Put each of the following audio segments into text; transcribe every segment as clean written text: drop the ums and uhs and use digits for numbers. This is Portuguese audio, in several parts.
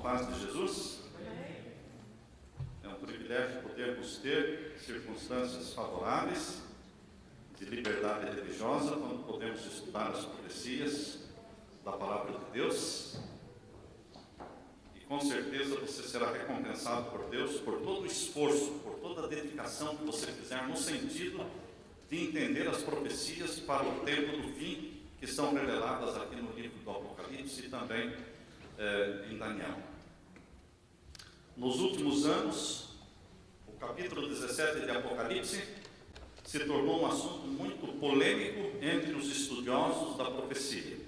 paz de Jesus? É um privilégio podermos ter circunstâncias favoráveis de liberdade religiosa, quando podemos estudar as profecias da Palavra de Deus. E com certeza você será recompensado por Deus por todo o esforço, por toda a dedicação que você fizer no sentido de entender as profecias para o tempo do fim, que são reveladas aqui no livro do Apocalipse e também em Daniel. Nos últimos anos, o capítulo 17 de Apocalipse se tornou um assunto muito polêmico entre os estudiosos da profecia.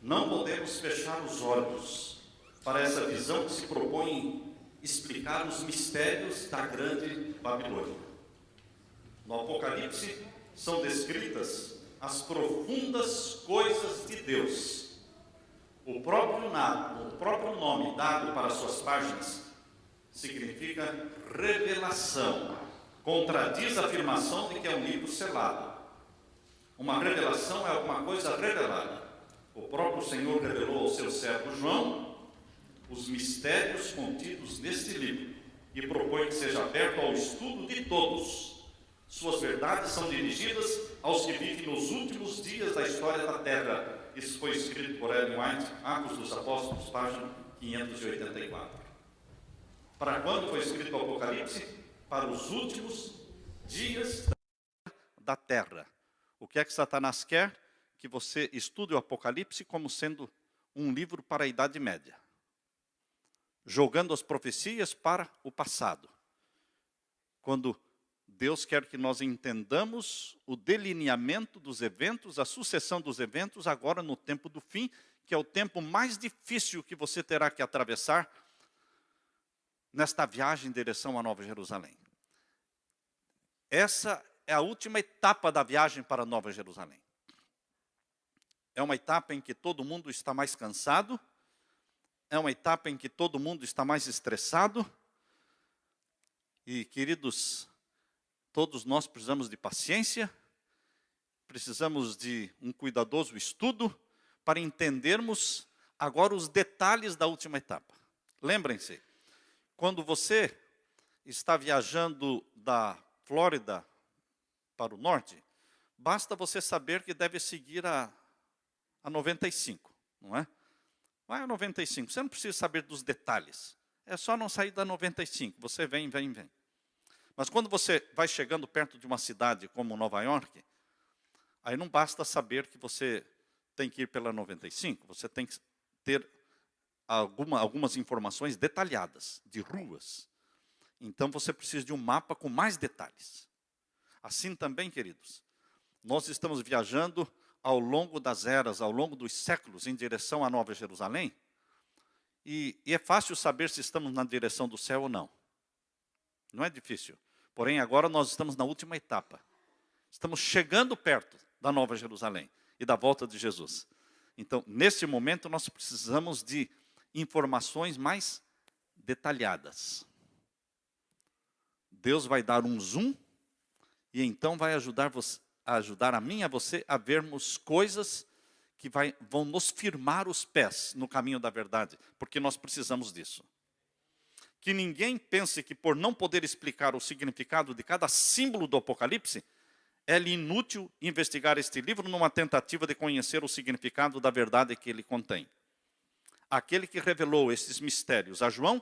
Não podemos fechar os olhos para essa visão que se propõe explicar os mistérios da grande Babilônia. No Apocalipse são descritas as profundas coisas de Deus. O próprio nome dado para suas páginas significa revelação. Contradiz a afirmação de que é um livro selado. Uma revelação é alguma coisa revelada. O próprio Senhor revelou ao seu servo João os mistérios contidos neste livro e propõe que seja aberto ao estudo de todos. Suas verdades são dirigidas aos que vivem nos últimos dias da história da Terra. Isso foi escrito por Ellen White, Atos dos Apóstolos, página 584. Para quando foi escrito o Apocalipse? Para os últimos dias da Terra. O que é que Satanás quer? Que você estude o Apocalipse como sendo um livro para a Idade Média, jogando as profecias para o passado, quando Deus quer que nós entendamos o delineamento dos eventos, a sucessão dos eventos, agora no tempo do fim, que é o tempo mais difícil que você terá que atravessar nesta viagem em direção à Nova Jerusalém. Essa é a última etapa da viagem para a Nova Jerusalém. É uma etapa em que todo mundo está mais cansado, é uma etapa em que todo mundo está mais estressado. E, queridos, todos nós precisamos de paciência, precisamos de um cuidadoso estudo para entendermos agora os detalhes da última etapa. Lembrem-se, quando você está viajando da Flórida para o norte, basta você saber que deve seguir a 95, não é? Vai a 95, você não precisa saber dos detalhes. É só não sair da 95, você vem. Mas quando você vai chegando perto de uma cidade como Nova York, aí não basta saber que você tem que ir pela 95, você tem que ter algumas informações detalhadas, de ruas. Então você precisa de um mapa com mais detalhes. Assim também, queridos, nós estamos viajando ao longo das eras, ao longo dos séculos, em direção à Nova Jerusalém, e é fácil saber se estamos na direção do céu ou não. Não é difícil. Porém, agora nós estamos na última etapa. Estamos chegando perto da Nova Jerusalém e da volta de Jesus. Então, neste momento, nós precisamos de informações mais detalhadas. Deus vai dar um zoom e então vai ajudar a mim e a você a vermos coisas que vão nos firmar os pés no caminho da verdade, porque nós precisamos disso. Que ninguém pense que por não poder explicar o significado de cada símbolo do Apocalipse, é inútil investigar este livro numa tentativa de conhecer o significado da verdade que ele contém. Aquele que revelou esses mistérios a João,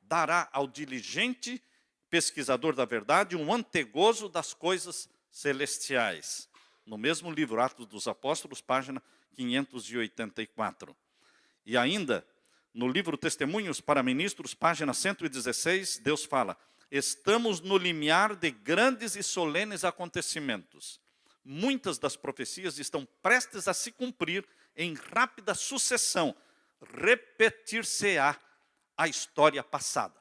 dará ao diligente pesquisador da verdade um antegozo das coisas celestiais. No mesmo livro, Atos dos Apóstolos, página 584. E ainda, no livro Testemunhos para Ministros, página 116, Deus fala: estamos no limiar de grandes e solenes acontecimentos. Muitas das profecias estão prestes a se cumprir em rápida sucessão. Repetir-se-á a história passada.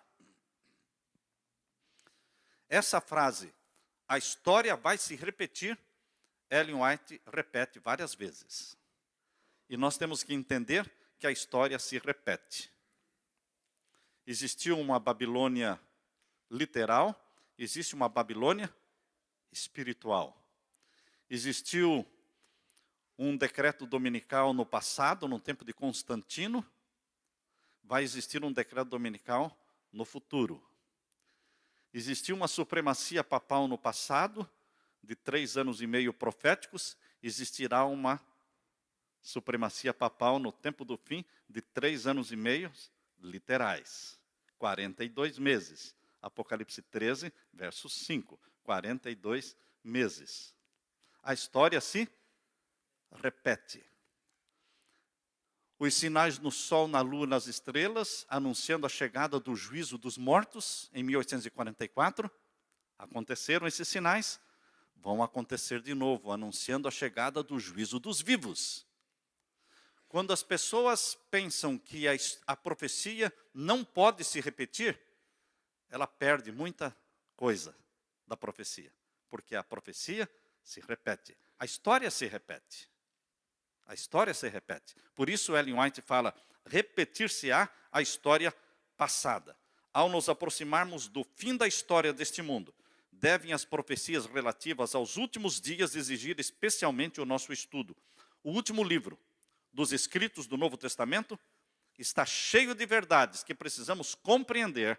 Essa frase, a história vai se repetir, Ellen White repete várias vezes. E nós temos que entender que a história se repete. Existiu uma Babilônia literal, existe uma Babilônia espiritual. Existiu um decreto dominical no passado, no tempo de Constantino. vai existir um decreto dominical no futuro. Existiu uma supremacia papal no passado, de 3 anos e meio proféticos, existirá uma supremacia papal no tempo do fim, de 3 anos e meio literais. 42 meses. Apocalipse 13, verso 5. 42 meses. A história se repete. Os sinais no sol, na lua, nas estrelas, anunciando a chegada do juízo dos mortos, em 1844. Aconteceram esses sinais, vão acontecer de novo, anunciando a chegada do juízo dos vivos. Quando as pessoas pensam que a profecia não pode se repetir, ela perde muita coisa da profecia. Porque a profecia se repete. A história se repete. A história se repete. Por isso Ellen White fala, repetir-se-á a história passada. Ao nos aproximarmos do fim da história deste mundo, devem as profecias relativas aos últimos dias exigir especialmente o nosso estudo. O último livro dos escritos do Novo Testamento está cheio de verdades que precisamos compreender.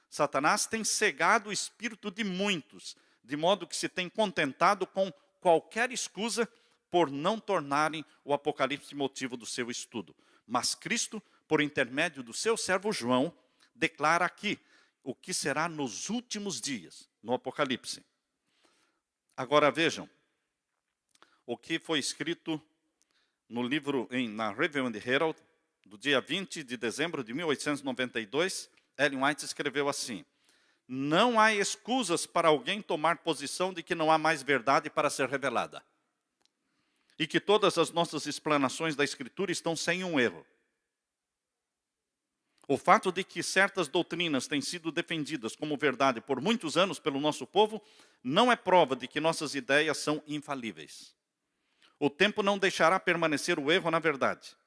Satanás tem cegado o espírito de muitos, de modo que se tem contentado com qualquer escusa por não tornarem o Apocalipse motivo do seu estudo. Mas Cristo, por intermédio do seu servo João, declara aqui o que será nos últimos dias, no Apocalipse. Agora vejam, o que foi escrito no livro, na Review and Herald, do dia 20 de dezembro de 1892, Ellen White escreveu assim: não há escusas para alguém tomar posição de que não há mais verdade para ser revelada. E que todas as nossas explanações da Escritura estão sem um erro. O fato de que certas doutrinas têm sido defendidas como verdade por muitos anos pelo nosso povo, não é prova de que nossas ideias são infalíveis. O tempo não deixará permanecer o erro na verdade.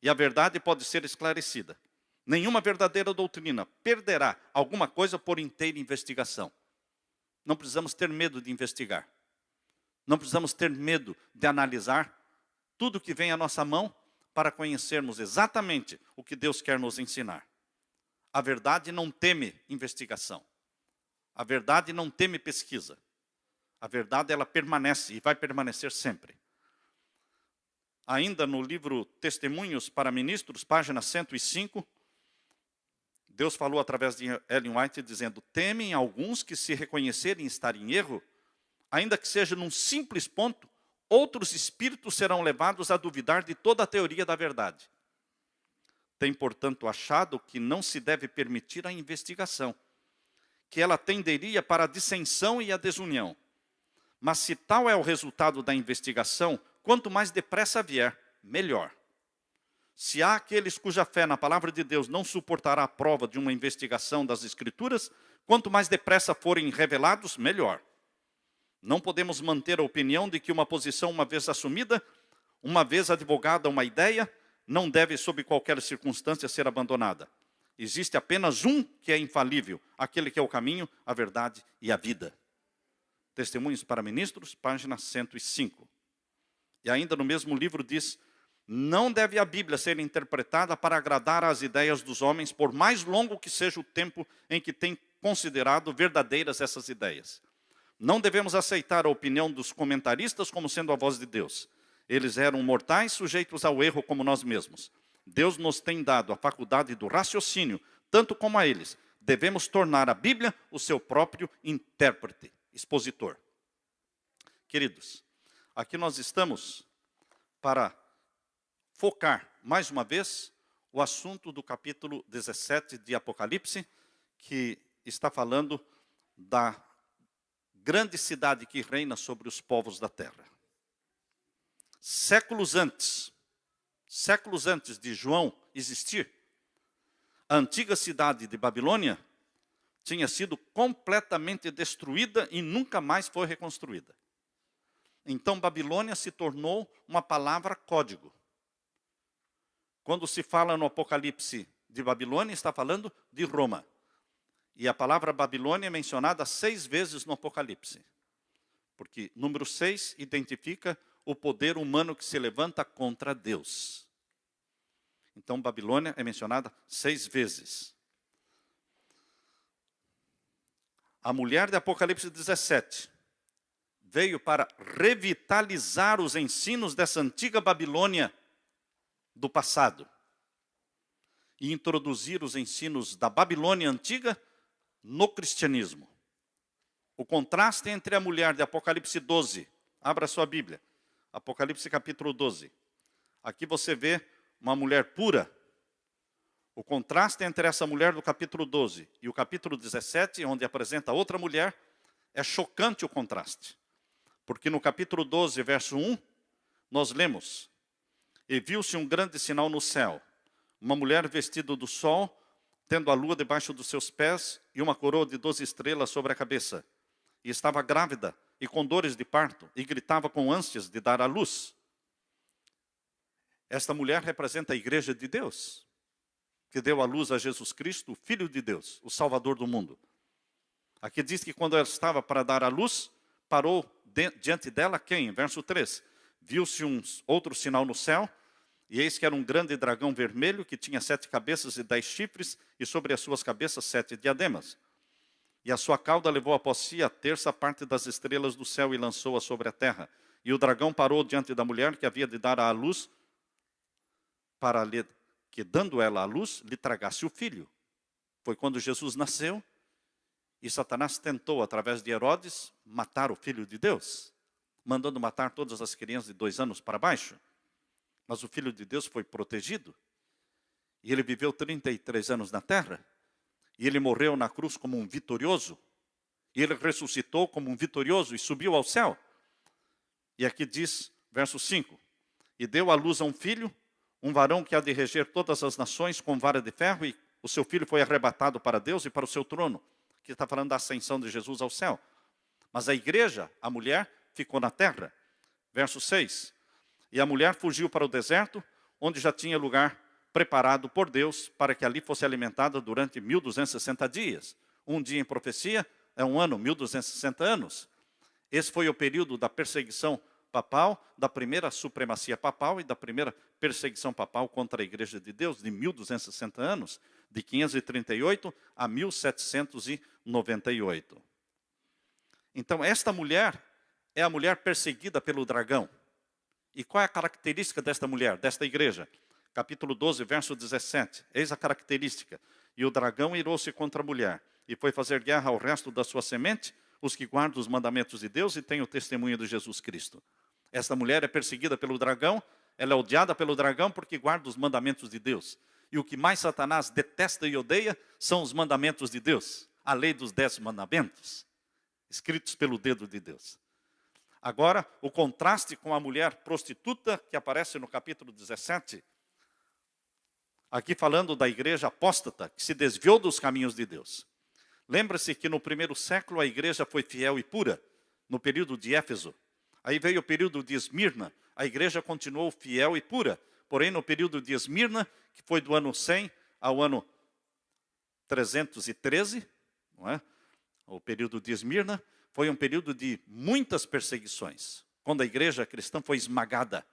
E a verdade pode ser esclarecida. Nenhuma verdadeira doutrina perderá alguma coisa por inteira investigação. Não precisamos ter medo de investigar. Não precisamos ter medo de analisar tudo que vem à nossa mão para conhecermos exatamente o que Deus quer nos ensinar. A verdade não teme investigação. A verdade não teme pesquisa. A verdade, ela permanece e vai permanecer sempre. Ainda no livro Testemunhos para Ministros, página 105, Deus falou através de Ellen White dizendo: temem alguns que, se reconhecerem estar em erro, ainda que seja num simples ponto, outros espíritos serão levados a duvidar de toda a teoria da verdade. Tem, portanto, achado que não se deve permitir a investigação, que ela tenderia para a dissensão e a desunião. Mas se tal é o resultado da investigação, quanto mais depressa vier, melhor. Se há aqueles cuja fé na palavra de Deus não suportará a prova de uma investigação das Escrituras, quanto mais depressa forem revelados, melhor. Não podemos manter a opinião de que uma posição uma vez assumida, uma vez advogada uma ideia, não deve sob qualquer circunstância ser abandonada. Existe apenas um que é infalível, aquele que é o caminho, a verdade e a vida. Testemunhos para Ministros, página 105. E ainda no mesmo livro diz: não deve a Bíblia ser interpretada para agradar às ideias dos homens, por mais longo que seja o tempo em que tem considerado verdadeiras essas ideias. Não devemos aceitar a opinião dos comentaristas como sendo a voz de Deus. Eles eram mortais, sujeitos ao erro como nós mesmos. Deus nos tem dado a faculdade do raciocínio, tanto como a eles. Devemos tornar a Bíblia o seu próprio intérprete, expositor. Queridos, aqui nós estamos para focar, mais uma vez, o assunto do capítulo 17 de Apocalipse, que está falando da grande cidade que reina sobre os povos da terra. Séculos antes de João existir, a antiga cidade de Babilônia tinha sido completamente destruída e nunca mais foi reconstruída. Então Babilônia se tornou uma palavra código. Quando se fala no Apocalipse de Babilônia, está falando de Roma. E a palavra Babilônia é mencionada 6 vezes no Apocalipse. Porque número 6 identifica o poder humano que se levanta contra Deus. Então, Babilônia é mencionada 6 vezes. A mulher de Apocalipse 17 veio para revitalizar os ensinos dessa antiga Babilônia do passado e introduzir os ensinos da Babilônia antiga no cristianismo. O contraste entre a mulher de Apocalipse 12, abra sua Bíblia, Apocalipse capítulo 12. Aqui você vê uma mulher pura. O contraste entre essa mulher do capítulo 12 e o capítulo 17, onde apresenta outra mulher, é chocante o contraste. Porque no capítulo 12, verso 1, nós lemos: E viu-se um grande sinal no céu, uma mulher vestida do sol, tendo a lua debaixo dos seus pés e uma coroa de 12 estrelas sobre a cabeça. E estava grávida e com dores de parto, e gritava com ânsias de dar à luz. Esta mulher representa a igreja de Deus, que deu à luz a Jesus Cristo, o Filho de Deus, o Salvador do mundo. Aqui diz que quando ela estava para dar à luz, parou diante dela quem? Verso 3. Viu-se outro sinal no céu, e eis que era um grande dragão vermelho, que tinha 7 cabeças e 10 chifres, e sobre as suas cabeças 7 diademas. E a sua cauda levou após si a terça parte das estrelas do céu e lançou-a sobre a terra. E o dragão parou diante da mulher que havia de dar à luz, para que, dando ela à luz, lhe tragasse o filho. Foi quando Jesus nasceu, e Satanás tentou, através de Herodes, matar o Filho de Deus, mandando matar todas as crianças de 2 anos para baixo. Mas o Filho de Deus foi protegido, e ele viveu 33 anos na terra, e ele morreu na cruz como um vitorioso, e ele ressuscitou como um vitorioso e subiu ao céu. E aqui diz, verso 5, e deu à luz a um filho, um varão que há de reger todas as nações com vara de ferro, e o seu filho foi arrebatado para Deus e para o seu trono. Aqui está falando da ascensão de Jesus ao céu. Mas a igreja, a mulher, ficou na terra. Verso 6, e a mulher fugiu para o deserto, onde já tinha lugar preparado por Deus, para que ali fosse alimentada durante 1260 dias. Um dia em profecia é um ano, 1260 anos. Esse foi o período da perseguição papal, da primeira supremacia papal e da primeira perseguição papal contra a igreja de Deus, de 1260 anos, de 538 a 1798. Então, esta mulher é a mulher perseguida pelo dragão. E qual é a característica desta mulher, desta igreja? Capítulo 12, verso 17. Eis a característica. E o dragão irou-se contra a mulher, e foi fazer guerra ao resto da sua semente, os que guardam os mandamentos de Deus e têm o testemunho de Jesus Cristo. Esta mulher é perseguida pelo dragão, ela é odiada pelo dragão porque guarda os mandamentos de Deus. E o que mais Satanás detesta e odeia são os mandamentos de Deus, a lei dos 10 mandamentos, escritos pelo dedo de Deus. Agora, o contraste com a mulher prostituta que aparece no capítulo 17, aqui falando da igreja apóstata, que se desviou dos caminhos de Deus. Lembra-se que no primeiro século a igreja foi fiel e pura, no período de Éfeso. Aí veio o período de Esmirna, a igreja continuou fiel e pura. Porém, no período de Esmirna, que foi do ano 100 ao ano 313, não é? O período de Esmirna, foi um período de muitas perseguições, quando a igreja cristã foi esmagada,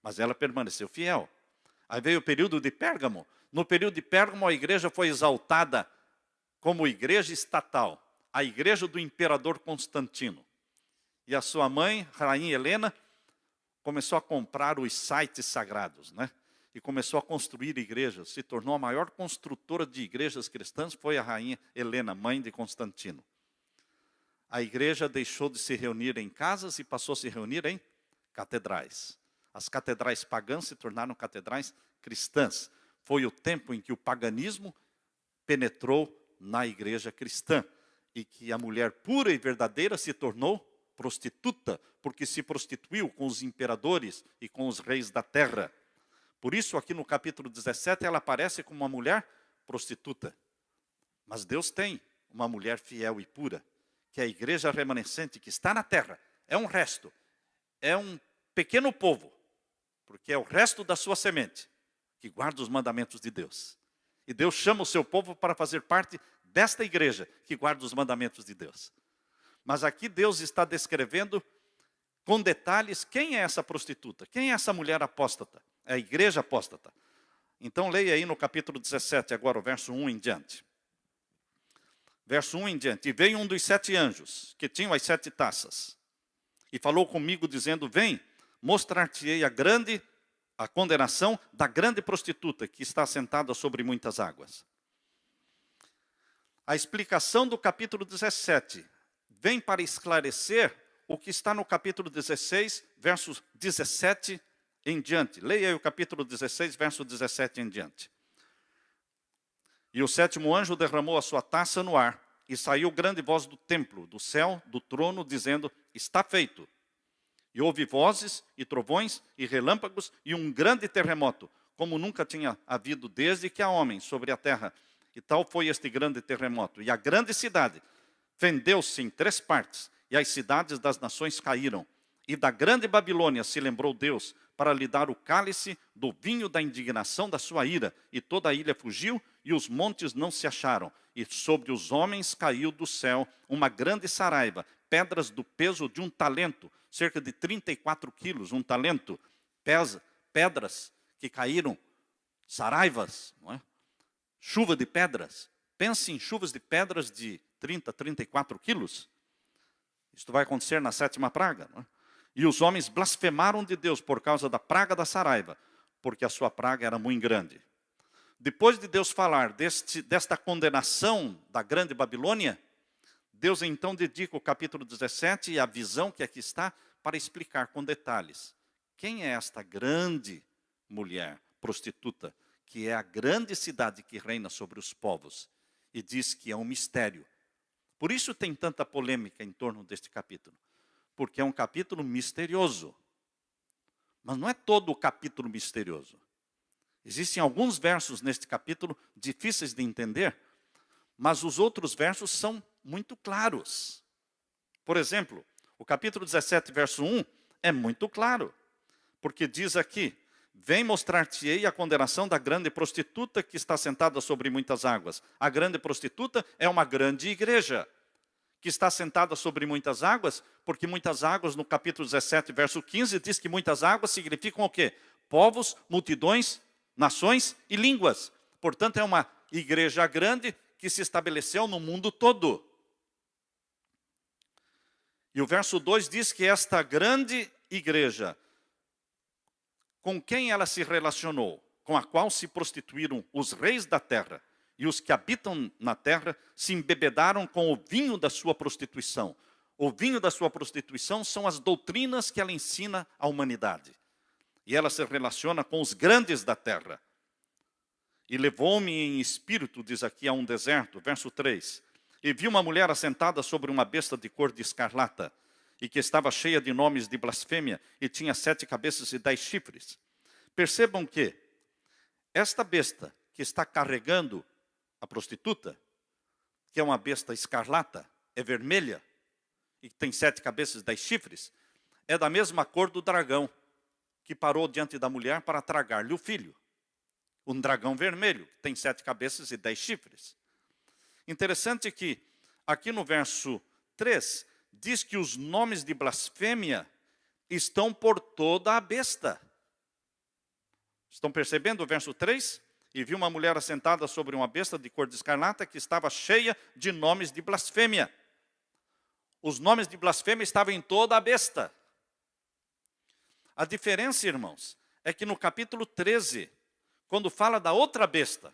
mas ela permaneceu fiel. Aí veio o período de Pérgamo. No período de Pérgamo, a igreja foi exaltada como igreja estatal, a igreja do imperador Constantino. E a sua mãe, Rainha Helena, começou a comprar os sites sagrados, né? E começou a construir igrejas. Se tornou a maior construtora de igrejas cristãs, foi a Rainha Helena, mãe de Constantino. A igreja deixou de se reunir em casas e passou a se reunir em catedrais. As catedrais pagãs se tornaram catedrais cristãs. Foi o tempo em que o paganismo penetrou na igreja cristã e que a mulher pura e verdadeira se tornou prostituta, porque se prostituiu com os imperadores e com os reis da terra. Por isso, aqui no capítulo 17, ela aparece como uma mulher prostituta. Mas Deus tem uma mulher fiel e pura, que é a igreja remanescente que está na terra. É um resto, é um pequeno povo, porque é o resto da sua semente, que guarda os mandamentos de Deus. E Deus chama o seu povo para fazer parte desta igreja, que guarda os mandamentos de Deus. Mas aqui Deus está descrevendo com detalhes quem é essa prostituta, quem é essa mulher apóstata, é a igreja apóstata. Então leia aí no capítulo 17, agora o verso 1 em diante. Verso 1 em diante. E veio um dos 7 anjos, que tinham as 7 taças, e falou comigo, dizendo, vem, mostrar-te-ei a condenação da grande prostituta, que está sentada sobre muitas águas. A explicação do capítulo 17 vem para esclarecer o que está no capítulo 16, versos 17 em diante. Leia aí o capítulo 16, verso 17 em diante. E o 7º anjo derramou a sua taça no ar, e saiu grande voz do templo, do céu, do trono, dizendo, está feito. E houve vozes, e trovões, e relâmpagos, e um grande terremoto, como nunca tinha havido desde que há homens sobre a terra. E tal foi este grande terremoto. E a grande cidade fendeu-se em 3 partes, e as cidades das nações caíram. E da grande Babilônia se lembrou Deus, para lhe dar o cálice do vinho da indignação da sua ira. E toda a ilha fugiu, e os montes não se acharam. E sobre os homens caiu do céu uma grande saraiva, pedras do peso de 1 talento, cerca de 34 quilos, 1 talento, pedras que caíram, saraivas, não é? Chuva de pedras. Pense em chuvas de pedras de 30, 34 quilos. Isto vai acontecer na 7ª praga. Não é? E os homens blasfemaram de Deus por causa da praga da saraiva, porque a sua praga era muito grande. Depois de Deus falar desta condenação da grande Babilônia, Deus então dedica o capítulo 17 e a visão que aqui está para explicar com detalhes. Quem é esta grande mulher prostituta, que é a grande cidade que reina sobre os povos? E diz que é um mistério. Por isso tem tanta polêmica em torno deste capítulo. Porque é um capítulo misterioso. Mas não é todo o capítulo misterioso. Existem alguns versos neste capítulo difíceis de entender, mas os outros versos são muito claros. Por exemplo, o capítulo 17, verso 1 é muito claro, porque diz aqui, vem mostrar-te-ei a condenação da grande prostituta que está sentada sobre muitas águas. A grande prostituta é uma grande igreja, que está sentada sobre muitas águas, porque muitas águas, no capítulo 17, verso 15, diz que muitas águas significam o quê? Povos, multidões, nações e línguas. Portanto, é uma igreja grande que se estabeleceu no mundo todo. E o verso 2 diz que esta grande igreja, com quem ela se relacionou, com a qual se prostituíram os reis da terra, e os que habitam na terra se embebedaram com o vinho da sua prostituição. O vinho da sua prostituição são as doutrinas que ela ensina à humanidade. E ela se relaciona com os grandes da terra. E levou-me em espírito, diz aqui, a um deserto, verso 3. E vi uma mulher assentada sobre uma besta de cor de escarlata, e que estava cheia de nomes de blasfêmia, e tinha 7 cabeças e 10 chifres. Percebam que esta besta que está carregando a prostituta, que é uma besta escarlata, é vermelha, e tem 7 cabeças e 10 chifres, é da mesma cor do dragão, que parou diante da mulher para tragar-lhe o filho. Um dragão vermelho, que tem 7 cabeças e 10 chifres. Interessante que, aqui no verso 3, diz que os nomes de blasfêmia estão por toda a besta. Estão percebendo o verso 3? E viu uma mulher assentada sobre uma besta de cor de escarlata que estava cheia de nomes de blasfêmia. Os nomes de blasfêmia estavam em toda a besta. A diferença, irmãos, é que no capítulo 13, quando fala da outra besta,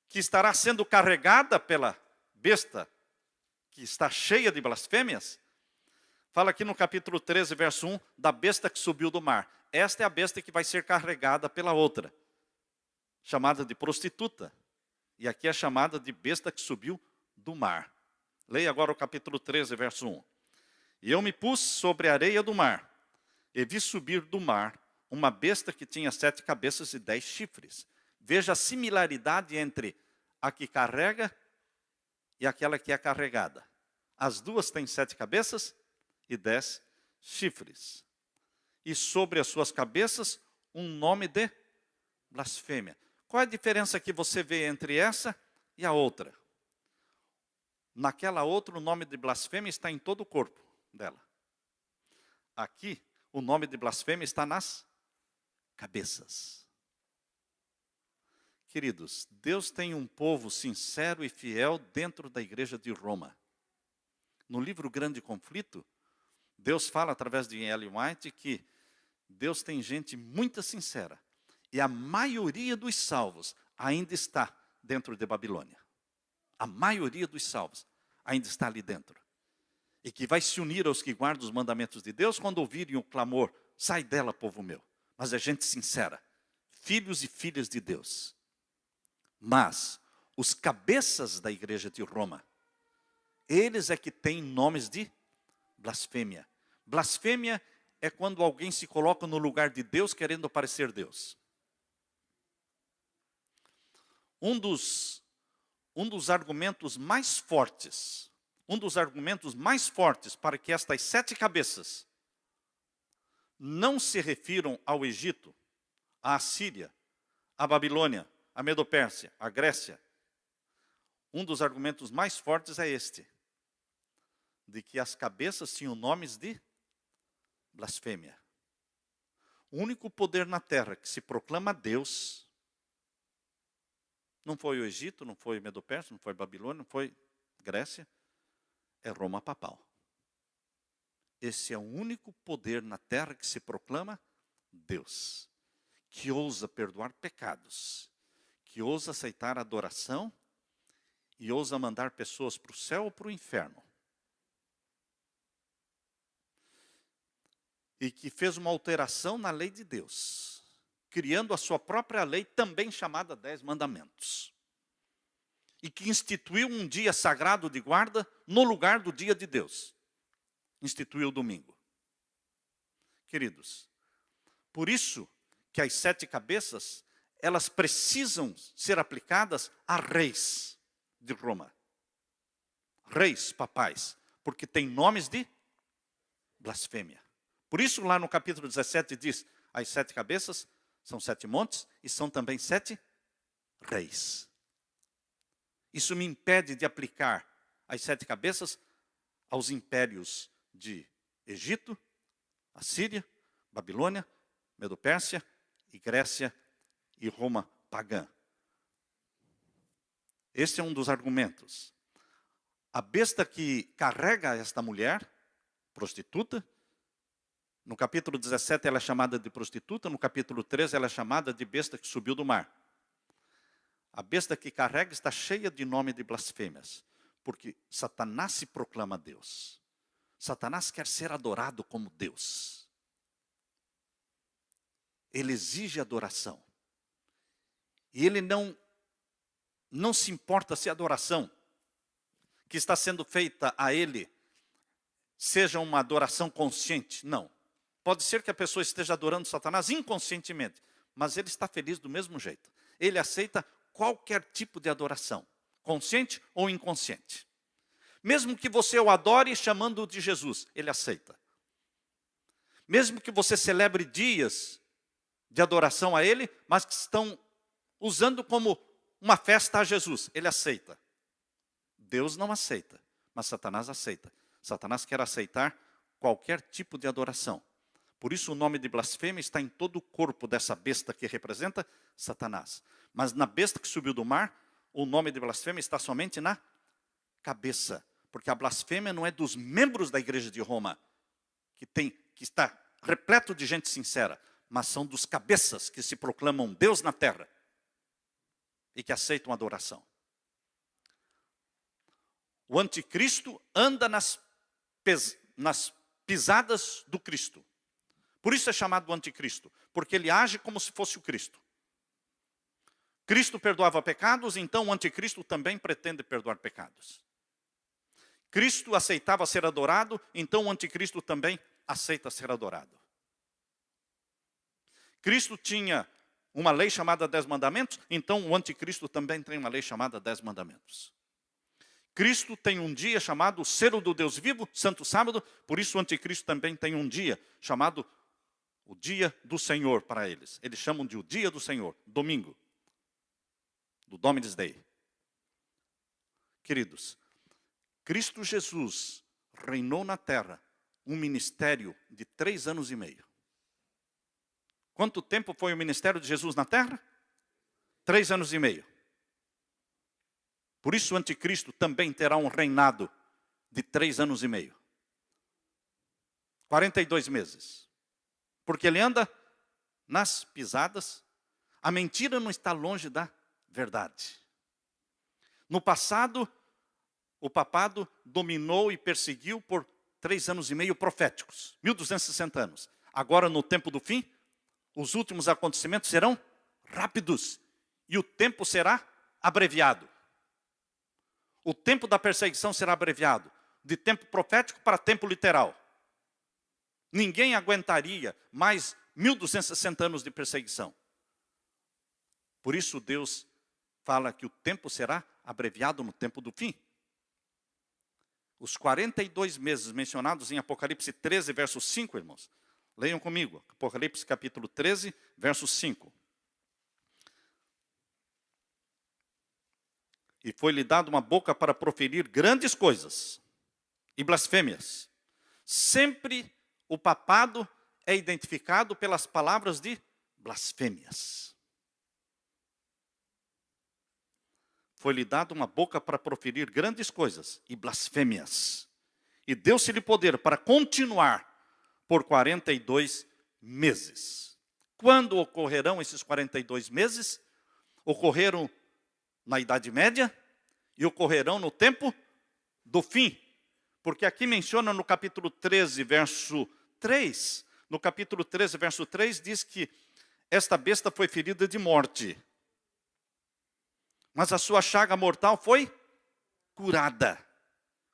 que estará sendo carregada pela besta, que está cheia de blasfêmias, fala aqui no capítulo 13, verso 1, da besta que subiu do mar. Esta é a besta que vai ser carregada pela outra, chamada de prostituta. E aqui é chamada de besta que subiu do mar. Leia agora o capítulo 13, verso 1. E eu me pus sobre a areia do mar, e vi subir do mar uma besta que tinha 7 cabeças e 10 chifres. Veja a similaridade entre a que carrega e aquela que é carregada. As duas têm 7 cabeças e 10 chifres. E sobre as suas cabeças, um nome de blasfêmia. Qual é a diferença que você vê entre essa e a outra? Naquela outra, o nome de blasfêmia está em todo o corpo dela. Aqui, o nome de blasfêmia está nas cabeças. Queridos, Deus tem um povo sincero e fiel dentro da igreja de Roma. No livro Grande Conflito, Deus fala através de Ellen White que Deus tem gente muito sincera. E a maioria dos salvos ainda está dentro de Babilônia. A maioria dos salvos ainda está ali dentro. E que vai se unir aos que guardam os mandamentos de Deus quando ouvirem o clamor, sai dela, povo meu. Mas é gente sincera, filhos e filhas de Deus. Mas os cabeças da igreja de Roma, eles é que têm nomes de blasfêmia. Blasfêmia é quando alguém se coloca no lugar de Deus querendo parecer Deus. Um dos argumentos mais fortes, para que estas 7 cabeças não se refiram ao Egito, à Assíria, à Babilônia, à Medo-Pérsia, à Grécia, um dos argumentos mais fortes é este, de que as cabeças tinham nomes de blasfêmia. O único poder na terra que se proclama Deus, não foi o Egito, não foi Medo-Pérsia, não foi Babilônia, não foi Grécia, é Roma papal. Esse é o único poder na terra que se proclama Deus, que ousa perdoar pecados, que ousa aceitar adoração e ousa mandar pessoas para o céu ou para o inferno. E que fez uma alteração na lei de Deus, criando a sua própria lei, também chamada 10 Mandamentos. E que instituiu um dia sagrado de guarda no lugar do dia de Deus. Instituiu o domingo. Queridos, por isso que as 7 cabeças, elas precisam ser aplicadas a reis de Roma. Reis papais, porque tem nomes de blasfêmia. Por isso lá no capítulo 17 diz, as 7 cabeças são 7 montes e são também 7 reis. Isso me impede de aplicar as 7 cabeças aos impérios de Egito, Assíria, Babilônia, Medo-Pérsia e Grécia e Roma pagã. Esse é um dos argumentos. A besta que carrega esta mulher, prostituta, no capítulo 17 ela é chamada de prostituta, no capítulo 13 ela é chamada de besta que subiu do mar. A besta que carrega está cheia de nome de blasfêmias, porque Satanás se proclama Deus. Satanás quer ser adorado como Deus. Ele exige adoração. E ele não se importa se a adoração que está sendo feita a ele seja uma adoração consciente. Não. Pode ser que a pessoa esteja adorando Satanás inconscientemente, mas ele está feliz do mesmo jeito. Ele aceita qualquer tipo de adoração, consciente ou inconsciente. Mesmo que você o adore chamando-o de Jesus, ele aceita. Mesmo que você celebre dias de adoração a ele, mas que estão usando como uma festa a Jesus, ele aceita. Deus não aceita, mas Satanás aceita. Satanás quer aceitar qualquer tipo de adoração. Por isso o nome de blasfêmia está em todo o corpo dessa besta que representa Satanás. Mas na besta que subiu do mar, o nome de blasfêmia está somente na cabeça. Porque a blasfêmia não é dos membros da igreja de Roma, que está repleto de gente sincera, mas são dos cabeças que se proclamam Deus na terra e que aceitam adoração. O anticristo anda nas pisadas do Cristo. Por isso é chamado anticristo, porque ele age como se fosse o Cristo. Cristo perdoava pecados, então o anticristo também pretende perdoar pecados. Cristo aceitava ser adorado, então o anticristo também aceita ser adorado. Cristo tinha uma lei chamada 10 mandamentos, então o anticristo também tem uma lei chamada 10 mandamentos. Cristo tem um dia chamado Selo do Deus Vivo, Santo Sábado, por isso o anticristo também tem um dia chamado o Dia do Senhor para eles. Eles chamam de o Dia do Senhor, domingo, do Dominus Dei. Queridos, Cristo Jesus reinou na terra um ministério de 3 anos e meio. Quanto tempo foi o ministério de Jesus na terra? 3 anos e meio. Por isso o anticristo também terá um reinado de 3 anos e meio. 42 meses. Porque ele anda nas pisadas. A mentira não está longe da verdade. No passado, o papado dominou e perseguiu por 3 anos e meio proféticos. 1260 anos. Agora, no tempo do fim, os últimos acontecimentos serão rápidos. E o tempo será abreviado. O tempo da perseguição será abreviado. De tempo profético para tempo literal. Ninguém aguentaria mais 1260 anos de perseguição. Por isso Deus fala que o tempo será abreviado no tempo do fim. Os 42 meses mencionados em Apocalipse 13, verso 5, irmãos. Leiam comigo. Apocalipse capítulo 13, verso 5. E foi-lhe dado uma boca para proferir grandes coisas e blasfêmias. Sempre o papado é identificado pelas palavras de blasfêmias. Foi-lhe dado uma boca para proferir grandes coisas e blasfêmias. E deu-se-lhe poder para continuar por 42 meses. Quando ocorrerão esses 42 meses? Ocorreram na Idade Média e ocorrerão no tempo do fim. Porque aqui menciona no capítulo 13, verso 3. No capítulo 13, verso 3, diz que esta besta foi ferida de morte. Mas a sua chaga mortal foi curada.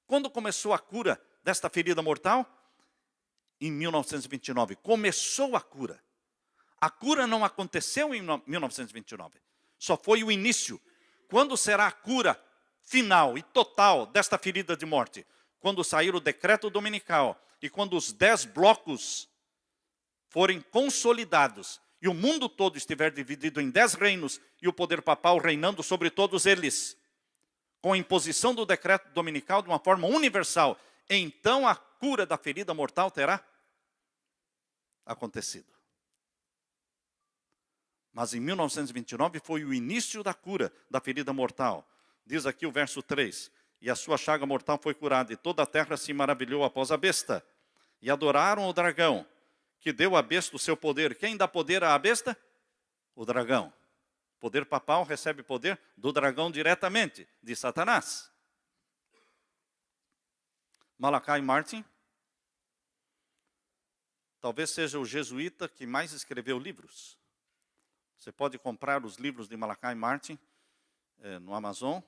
Quando começou a cura desta ferida mortal? Em 1929. Começou a cura. A cura não aconteceu em 1929. Só foi o início. Quando será a cura final e total desta ferida de morte? Quando sair o decreto dominical e quando os 10 blocos forem consolidados e o mundo todo estiver dividido em 10 reinos e o poder papal reinando sobre todos eles, com a imposição do decreto dominical de uma forma universal, então a cura da ferida mortal terá acontecido. Mas em 1929 foi o início da cura da ferida mortal. Diz aqui o verso 3. E a sua chaga mortal foi curada, e toda a terra se maravilhou após a besta. E adoraram o dragão, que deu à besta o seu poder. Quem dá poder à besta? O dragão. O poder papal recebe poder do dragão diretamente, de Satanás. Malachi Martin, talvez seja o jesuíta que mais escreveu livros. Você pode comprar os livros de Malachi Martin no Amazon.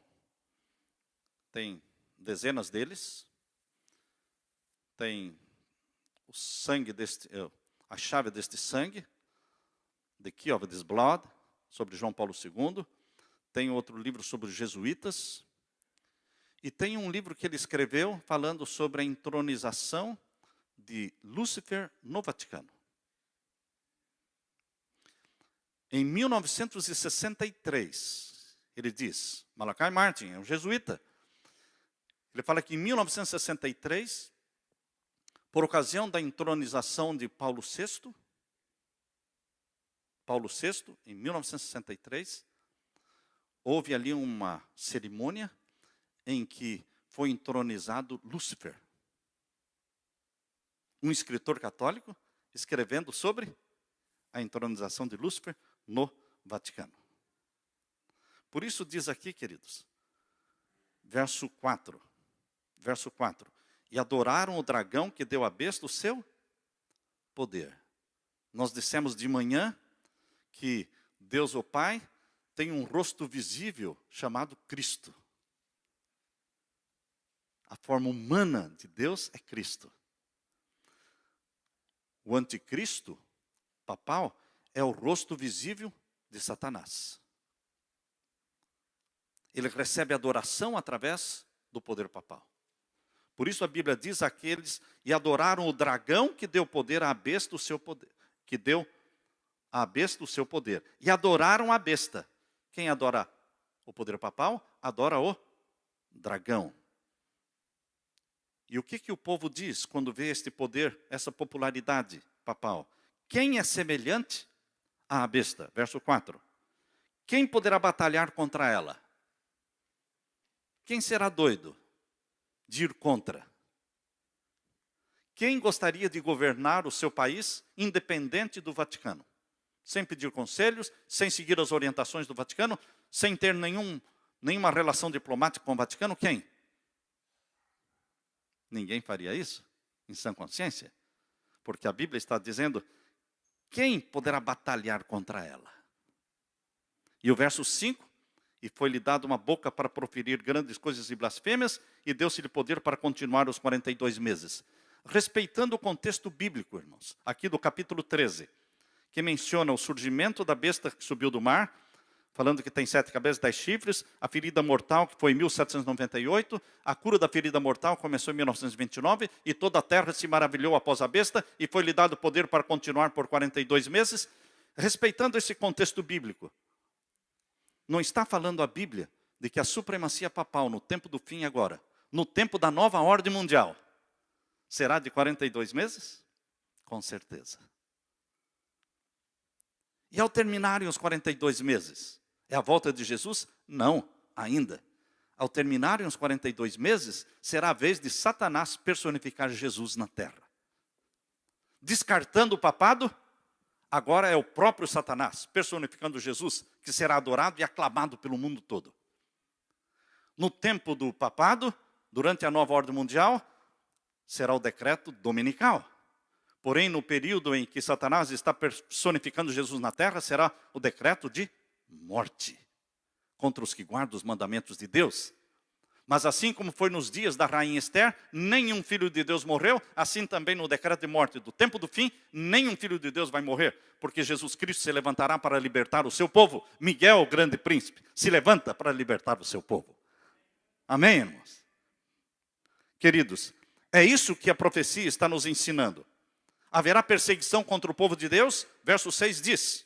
Tem dezenas deles. Tem o sangue a chave deste sangue, The Key of this Blood, sobre João Paulo II. Tem outro livro sobre os jesuítas. E tem um livro que ele escreveu falando sobre a entronização de Lúcifer no Vaticano. Em 1963, ele diz, Malachi Martin é um jesuíta, ele fala que em 1963, por ocasião da entronização de Paulo VI, em 1963, houve ali uma cerimônia em que foi entronizado Lúcifer. Um escritor católico escrevendo sobre a entronização de Lúcifer no Vaticano. Por isso diz aqui, queridos, verso 4. E adoraram o dragão que deu à besta o seu poder. Nós dissemos de manhã que Deus, o Pai, tem um rosto visível chamado Cristo. A forma humana de Deus é Cristo. O anticristo papal é o rosto visível de Satanás. Ele recebe adoração através do poder papal. Por isso a Bíblia diz aqueles e adoraram o dragão que deu poder à besta o seu poder, que deu à besta o seu poder. E adoraram a besta. Quem adora o poder papal, adora o dragão. E o que o povo diz quando vê este poder, essa popularidade papal? Quem é semelhante à besta? Verso 4. Quem poderá batalhar contra ela? Quem será doido de ir contra? Quem gostaria de governar o seu país independente do Vaticano? Sem pedir conselhos, sem seguir as orientações do Vaticano, sem ter nenhuma relação diplomática com o Vaticano? Quem? Ninguém faria isso, em sã consciência. Porque a Bíblia está dizendo, quem poderá batalhar contra ela? E o verso 5, e foi-lhe dado uma boca para proferir grandes coisas e blasfêmias, e deu-se-lhe poder para continuar os 42 meses. Respeitando o contexto bíblico, irmãos, aqui do capítulo 13, que menciona o surgimento da besta que subiu do mar, falando que tem 7 cabeças e 10 chifres, a ferida mortal que foi em 1798, a cura da ferida mortal começou em 1929, e toda a terra se maravilhou após a besta, e foi-lhe dado poder para continuar por 42 meses, respeitando esse contexto bíblico. Não está falando a Bíblia de que a supremacia papal no tempo do fim agora, no tempo da nova ordem mundial, será de 42 meses? Com certeza. E ao terminarem os 42 meses, é a volta de Jesus? Não, ainda. Ao terminarem os 42 meses, será a vez de Satanás personificar Jesus na terra. Descartando o papado, agora é o próprio Satanás personificando Jesus, que será adorado e aclamado pelo mundo todo. No tempo do papado, durante a nova ordem mundial, será o decreto dominical. Porém, no período em que Satanás está personificando Jesus na terra, será o decreto de morte contra os que guardam os mandamentos de Deus. Mas assim como foi nos dias da rainha Esther, nenhum filho de Deus morreu, assim também no decreto de morte do tempo do fim, nenhum filho de Deus vai morrer, porque Jesus Cristo se levantará para libertar o seu povo. Miguel, o grande príncipe, se levanta para libertar o seu povo. Amém, irmãos? Queridos, é isso que a profecia está nos ensinando. Haverá perseguição contra o povo de Deus? Verso 6 diz,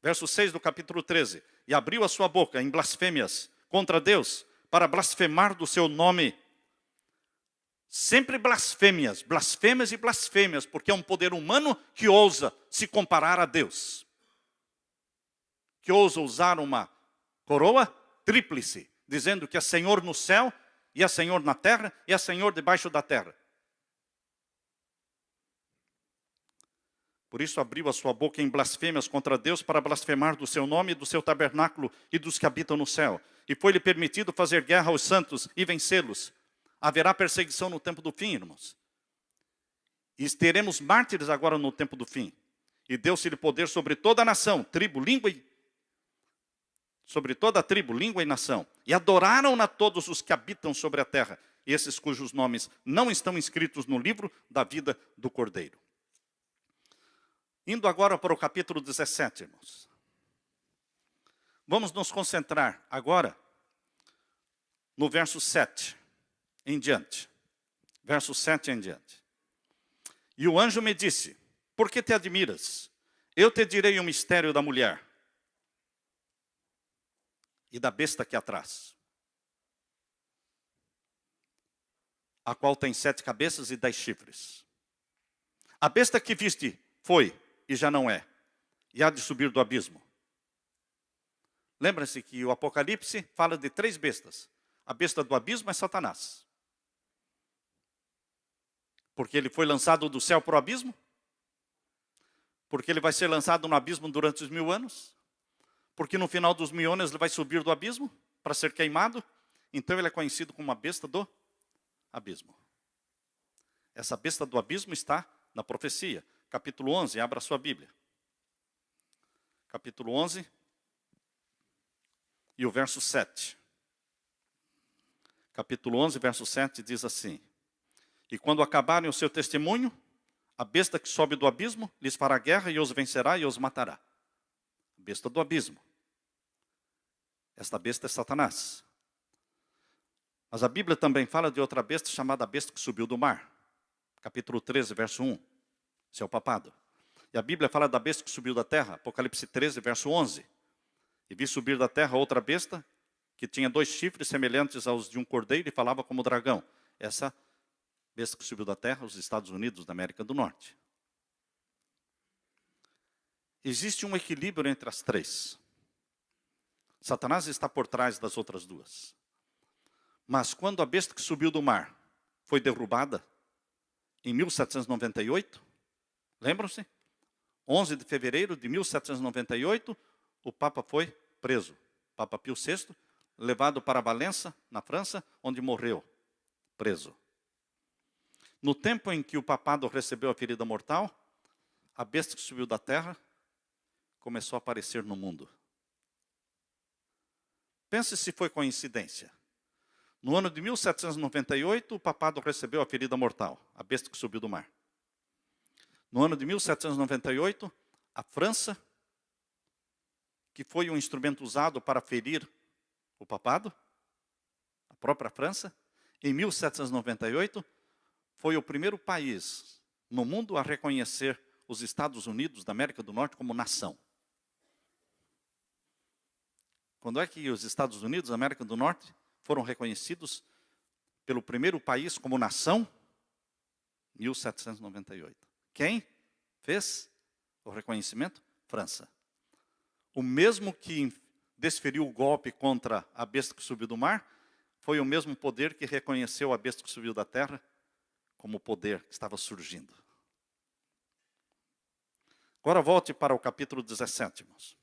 verso 6 do capítulo 13, e abriu a sua boca em blasfêmias contra Deus, para blasfemar do seu nome. Sempre blasfêmias, blasfêmias e blasfêmias, porque é um poder humano que ousa se comparar a Deus. Que ousa usar uma coroa tríplice, dizendo que é Senhor no céu, e é Senhor na terra, e é Senhor debaixo da terra. Por isso abriu a sua boca em blasfêmias contra Deus para blasfemar do seu nome, do seu tabernáculo e dos que habitam no céu. E foi-lhe permitido fazer guerra aos santos e vencê-los. Haverá perseguição no tempo do fim, irmãos. E teremos mártires agora no tempo do fim. E deu-se-lhe poder sobre toda a nação, tribo, língua e... sobre toda a tribo, língua e nação. E adoraram-na todos os que habitam sobre a terra, esses cujos nomes não estão inscritos no livro da vida do Cordeiro. Indo agora para o capítulo 17, irmãos. Vamos nos concentrar agora no verso 7 em diante. Verso 7 em diante. E o anjo me disse, por que te admiras? Eu te direi o mistério da mulher e da besta que atrás, a qual tem 7 cabeças e 10 chifres. A besta que viste foi e já não é, e há de subir do abismo. Lembra-se que o Apocalipse fala de 3 bestas. A besta do abismo é Satanás. Porque ele foi lançado do céu para o abismo. Porque ele vai ser lançado no abismo durante os 1000 anos. Porque no final dos 1000 anos ele vai subir do abismo para ser queimado. Então ele é conhecido como a besta do abismo. Essa besta do abismo está na profecia. Capítulo 11, abra a sua Bíblia. Capítulo 11 e o verso 7. Capítulo 11, verso 7 diz assim: e quando acabarem o seu testemunho, a besta que sobe do abismo lhes fará guerra e os vencerá e os matará. A besta do abismo. Esta besta é Satanás. Mas a Bíblia também fala de outra besta chamada besta que subiu do mar. Capítulo 13, verso 1. Esse é o papado. E a Bíblia fala da besta que subiu da terra. Apocalipse 13, verso 11. E vi subir da terra outra besta que tinha 2 chifres semelhantes aos de um cordeiro e falava como dragão. Essa besta que subiu da terra, os Estados Unidos da América do Norte. Existe um equilíbrio entre as 3. Satanás está por trás das outras duas. Mas quando a besta que subiu do mar foi derrubada, em 1798, lembram-se? 11 de fevereiro de 1798, o Papa foi preso. Papa Pio VI, levado para Valença, na França, onde morreu, preso. No tempo em que o papado recebeu a ferida mortal, a besta que subiu da terra começou a aparecer no mundo. Pense se foi coincidência. No ano de 1798, o papado recebeu a ferida mortal, a besta que subiu do mar. No ano de 1798, a França, que foi um instrumento usado para ferir o papado, a própria França, em 1798, foi o primeiro país no mundo a reconhecer os Estados Unidos da América do Norte como nação. Quando é que os Estados Unidos da América do Norte foram reconhecidos pelo primeiro país como nação? 1798. Quem fez o reconhecimento? França. O mesmo que desferiu o golpe contra a besta que subiu do mar, foi o mesmo poder que reconheceu a besta que subiu da terra como poder que estava surgindo. Agora volte para o capítulo 17, irmãos.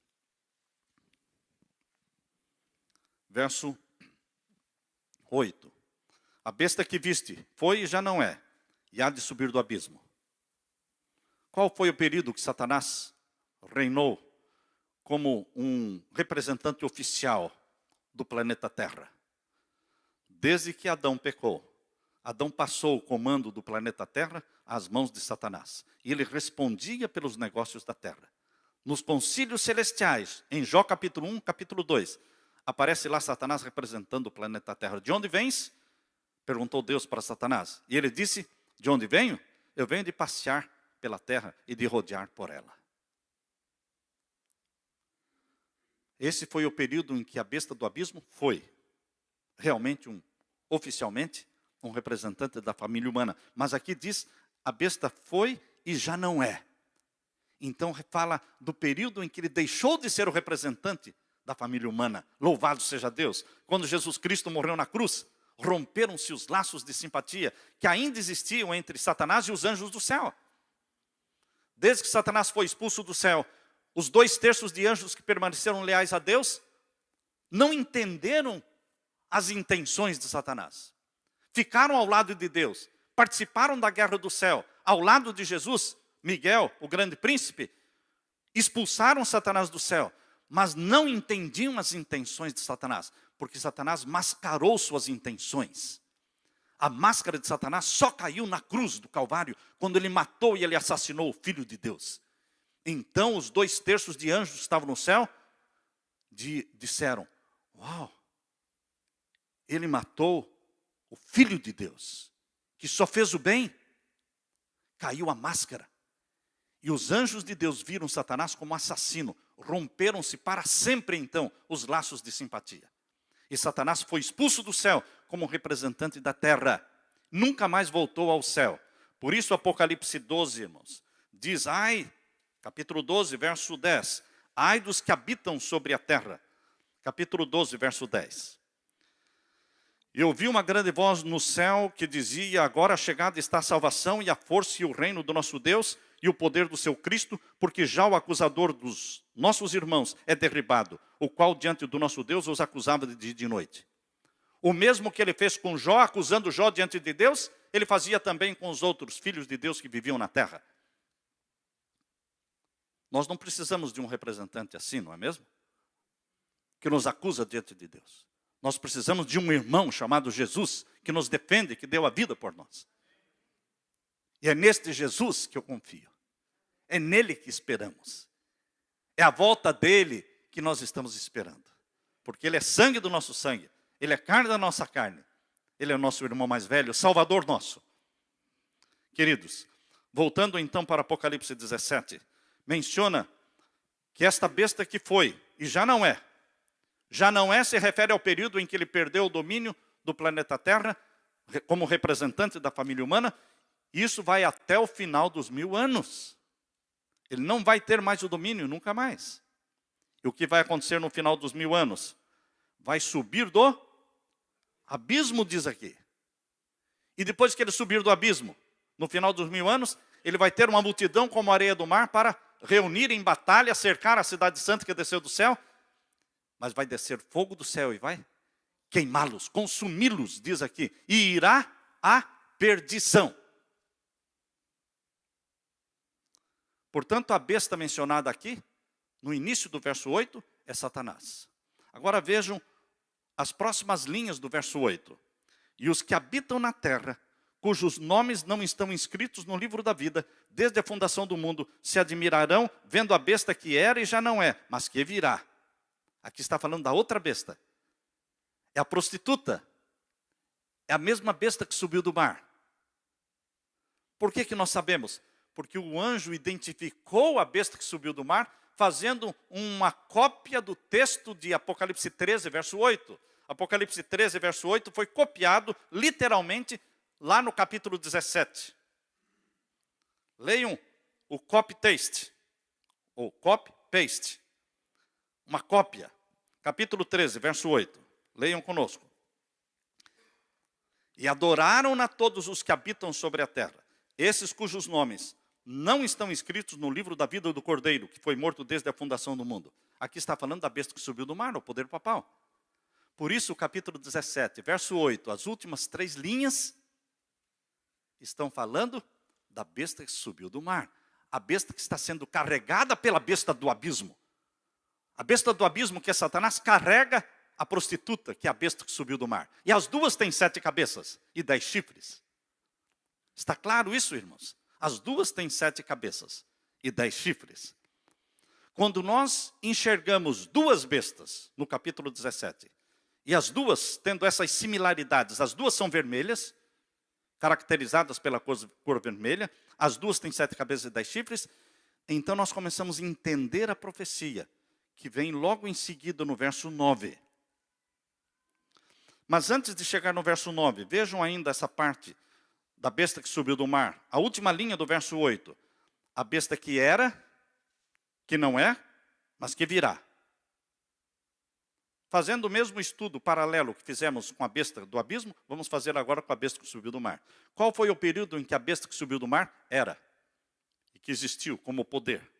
Verso 8. A besta que viste foi e já não é, e há de subir do abismo. Qual foi o período que Satanás reinou como um representante oficial do planeta Terra? Desde que Adão pecou. Adão passou o comando do planeta Terra às mãos de Satanás. E ele respondia pelos negócios da terra. Nos concílios celestiais, em Jó capítulo 1, capítulo 2, aparece lá Satanás representando o planeta Terra. De onde vens? Perguntou Deus para Satanás. E ele disse, de onde venho? Eu venho de passear pela terra e de rodear por ela. Esse foi o período em que a besta do abismo foi realmente oficialmente um representante da família humana. Mas aqui diz, a besta foi e já não é. Então fala do período em que ele deixou de ser o representante da família humana. Louvado seja Deus. Quando Jesus Cristo morreu na cruz, romperam-se os laços de simpatia que ainda existiam entre Satanás e os anjos do céu. Desde que Satanás foi expulso do céu, os 2/3 de anjos que permaneceram leais a Deus não entenderam as intenções de Satanás. Ficaram ao lado de Deus, participaram da guerra do céu, ao lado de Jesus, Miguel, o grande príncipe, expulsaram Satanás do céu, mas não entendiam as intenções de Satanás, porque Satanás mascarou suas intenções. A máscara de Satanás só caiu na cruz do Calvário, quando ele matou e ele assassinou o Filho de Deus. Então os 2/3 de anjos que estavam no céu disseram, uau, ele matou o Filho de Deus, que só fez o bem. Caiu a máscara. E os anjos de Deus viram Satanás como assassino. Romperam-se para sempre então os laços de simpatia. E Satanás foi expulso do céu como representante da terra. Nunca mais voltou ao céu. Por isso Apocalipse 12, irmãos, diz, ai, capítulo 12, verso 10. Ai dos que habitam sobre a terra. Capítulo 12, verso 10. E ouvi uma grande voz no céu que dizia, agora chegada está a salvação e a força e o reino do nosso Deus e o poder do seu Cristo, porque já o acusador dos nossos irmãos é derribado, o qual diante do nosso Deus os acusava de dia e de noite. O mesmo que ele fez com Jó, acusando Jó diante de Deus, ele fazia também com os outros filhos de Deus que viviam na terra. Nós não precisamos de um representante assim, não é mesmo? Que nos acusa diante de Deus. Nós precisamos de um irmão chamado Jesus, que nos defende, que deu a vida por nós. E é neste Jesus que eu confio. É nele que esperamos. É a volta dele que nós estamos esperando. Porque ele é sangue do nosso sangue. Ele é carne da nossa carne. Ele é o nosso irmão mais velho, o Salvador nosso. Queridos, voltando então para Apocalipse 17, menciona que esta besta que foi, e já não é se refere ao período em que ele perdeu o domínio do planeta Terra, como representante da família humana. Isso vai até o final dos 1000 anos. Ele não vai ter mais o domínio, nunca mais. E o que vai acontecer no final dos 1000 anos? Vai subir do abismo, diz aqui. E depois que ele subir do abismo, no final dos 1000 anos, ele vai ter uma multidão como a areia do mar para reunir em batalha, cercar a cidade santa que desceu do céu. Mas vai descer fogo do céu e vai queimá-los, consumi-los, diz aqui. E irá à perdição. Portanto, a besta mencionada aqui, no início do verso 8, é Satanás. Agora vejam as próximas linhas do verso 8. E os que habitam na terra, cujos nomes não estão inscritos no livro da vida, desde a fundação do mundo, se admirarão, vendo a besta que era e já não é, mas que virá. Aqui está falando da outra besta. É a prostituta. É a mesma besta que subiu do mar. Por que que nós sabemos? Porque o anjo identificou a besta que subiu do mar, fazendo uma cópia do texto de Apocalipse 13, verso 8. Apocalipse 13, verso 8 foi copiado, literalmente, lá no capítulo 17. Leiam o copy-paste, ou copy-paste. Uma cópia. Capítulo 13, verso 8. Leiam conosco. E adoraram-na todos os que habitam sobre a terra, esses cujos nomes não estão escritos no livro da vida do Cordeiro, que foi morto desde a fundação do mundo. Aqui está falando da besta que subiu do mar, o poder papal. Por isso, o capítulo 17, verso 8, as últimas 3 linhas, estão falando da besta que subiu do mar. A besta que está sendo carregada pela besta do abismo. A besta do abismo, que é Satanás, carrega a prostituta, que é a besta que subiu do mar. E as duas têm 7 cabeças e 10 chifres. Está claro isso, irmãos? As duas têm 7 cabeças e 10 chifres. Quando nós enxergamos 2 bestas, no capítulo 17, e as duas tendo essas similaridades, as duas são vermelhas, caracterizadas pela cor vermelha, as duas têm 7 cabeças e 10 chifres, então nós começamos a entender a profecia, que vem logo em seguida no verso 9. Mas antes de chegar no verso 9, vejam ainda essa parte da besta que subiu do mar. A última linha do verso 8. A besta que era, que não é, mas que virá. Fazendo o mesmo estudo paralelo que fizemos com a besta do abismo, vamos fazer agora com a besta que subiu do mar. Qual foi o período em que a besta que subiu do mar era? E que existiu como poder?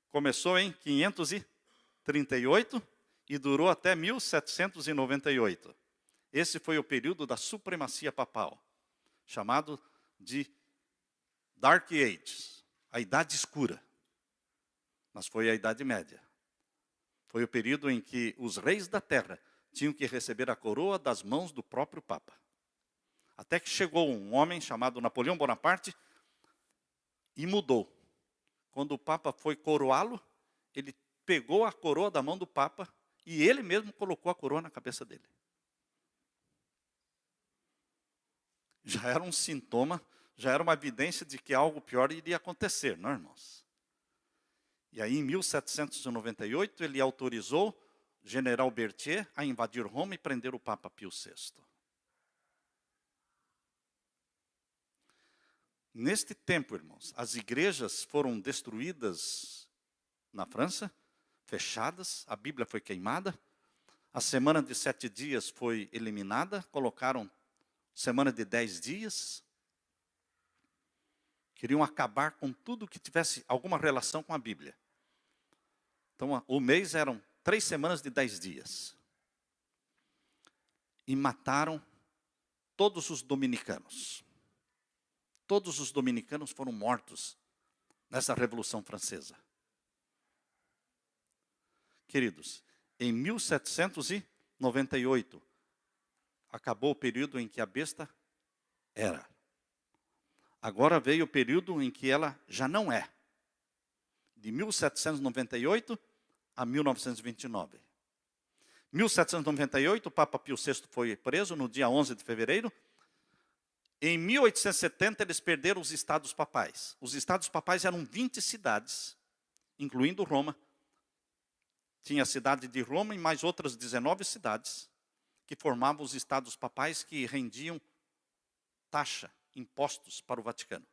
Começou em 538 e durou até 1798. Esse foi o período da supremacia papal, chamado de Dark Ages, a Idade Escura. Mas foi a Idade Média. Foi o período em que os reis da terra tinham que receber a coroa das mãos do próprio Papa. Até que chegou um homem chamado Napoleão Bonaparte e mudou. Quando o Papa foi coroá-lo, ele pegou a coroa da mão do Papa e ele mesmo colocou a coroa na cabeça dele. Já era um sintoma, já era uma evidência de que algo pior iria acontecer, não, irmãos? E aí, em 1798, ele autorizou o general Berthier a invadir Roma e prender o Papa Pio VI. Neste tempo, irmãos, as igrejas foram destruídas na França, fechadas, a Bíblia foi queimada, a semana de 7 dias foi eliminada, colocaram semana de 10 dias. Queriam acabar com tudo que tivesse alguma relação com a Bíblia. Então, o mês eram 3 semanas de 10 dias. E mataram todos os dominicanos. Todos os dominicanos foram mortos nessa Revolução Francesa. Queridos, em 1798, acabou o período em que a besta era. Agora veio o período em que ela já não é. De 1798 a 1929. 1798, o Papa Pio VI foi preso no dia 11 de fevereiro. Em 1870, eles perderam os estados papais. Os estados papais eram 20 cidades, incluindo Roma. Tinha a cidade de Roma e mais outras 19 cidades, que formavam os estados papais que rendiam taxa, impostos para o Vaticano.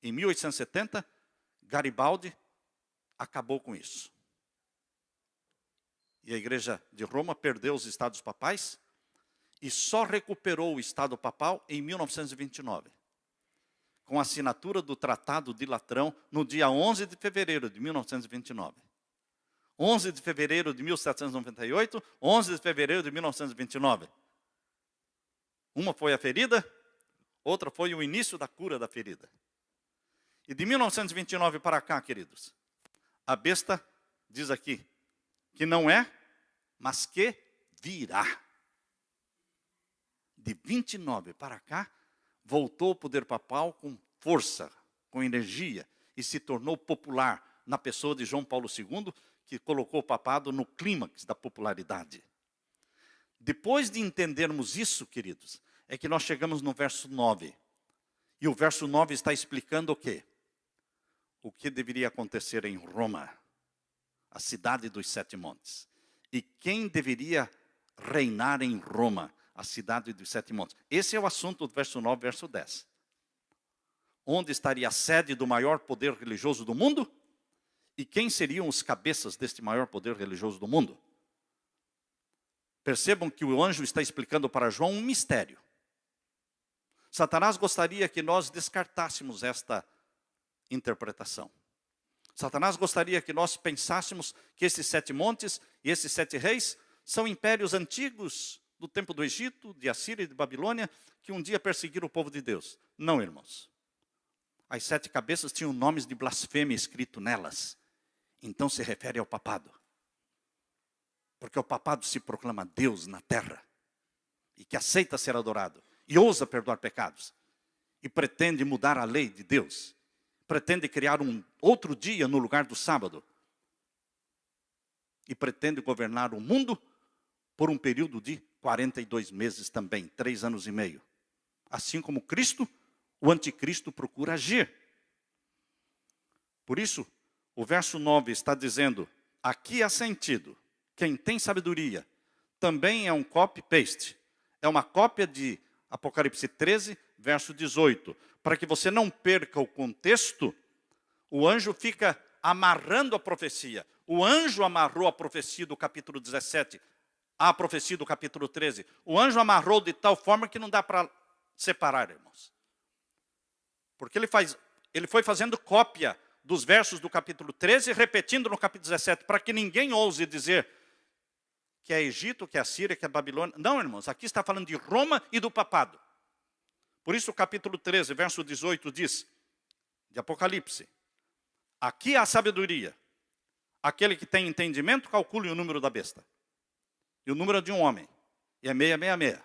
Em 1870, Garibaldi acabou com isso. e a Igreja de Roma perdeu os estados papais e só recuperou o estado papal em 1929, com a assinatura do Tratado de Latrão no dia 11 de fevereiro de 1929. 11 de fevereiro de 1798, 11 de fevereiro de 1929. Uma foi a ferida, outra foi o início da cura da ferida. E de 1929 para cá, queridos, a besta diz aqui que não é, mas que virá. De 29 para cá, voltou o poder papal com força, com energia, e se tornou popular na pessoa de João Paulo II, que colocou o papado no clímax da popularidade. Depois de entendermos isso, queridos, é que nós chegamos no verso 9. E o verso 9 está explicando o quê? O que deveria acontecer em Roma, a cidade dos 7 montes. E quem deveria reinar em Roma, a cidade dos 7 montes. Esse é o assunto do verso 9, verso 10. Onde estaria a sede do maior poder religioso do mundo? E quem seriam os cabeças deste maior poder religioso do mundo? Percebam que o anjo está explicando para João um mistério. Satanás gostaria que nós descartássemos esta interpretação. Satanás gostaria que nós pensássemos que esses 7 montes e esses 7 reis são impérios antigos do tempo do Egito, de Assíria e de Babilônia, que um dia perseguiram o povo de Deus. Não, irmãos. As 7 cabeças tinham nomes de blasfêmia escrito nelas. Então se refere ao papado. Porque o papado se proclama Deus na terra. E que aceita ser adorado. E ousa perdoar pecados. E pretende mudar a lei de Deus. Pretende criar um outro dia no lugar do sábado. E pretende governar o mundo por um período de 42 meses também, 3 anos e meio. Assim como Cristo, o anticristo procura agir. Por isso, o verso 9 está dizendo, aqui há sentido, quem tem sabedoria, também é um copy-paste. É uma cópia de Apocalipse 13, verso 18. Para que você não perca o contexto, o anjo fica amarrando a profecia. O anjo amarrou a profecia do capítulo 17, a profecia do capítulo 13. O anjo amarrou de tal forma que não dá para separar, irmãos. Porque ele foi fazendo cópia dos versos do capítulo 13, repetindo no capítulo 17, para que ninguém ouse dizer que é Egito, que é Assíria, que é Babilônia. Não, irmãos, aqui está falando de Roma e do papado. Por isso o capítulo 13, verso 18 diz, de Apocalipse, aqui há sabedoria. Aquele que tem entendimento, calcule o número da besta. E o número de um homem. E é 666.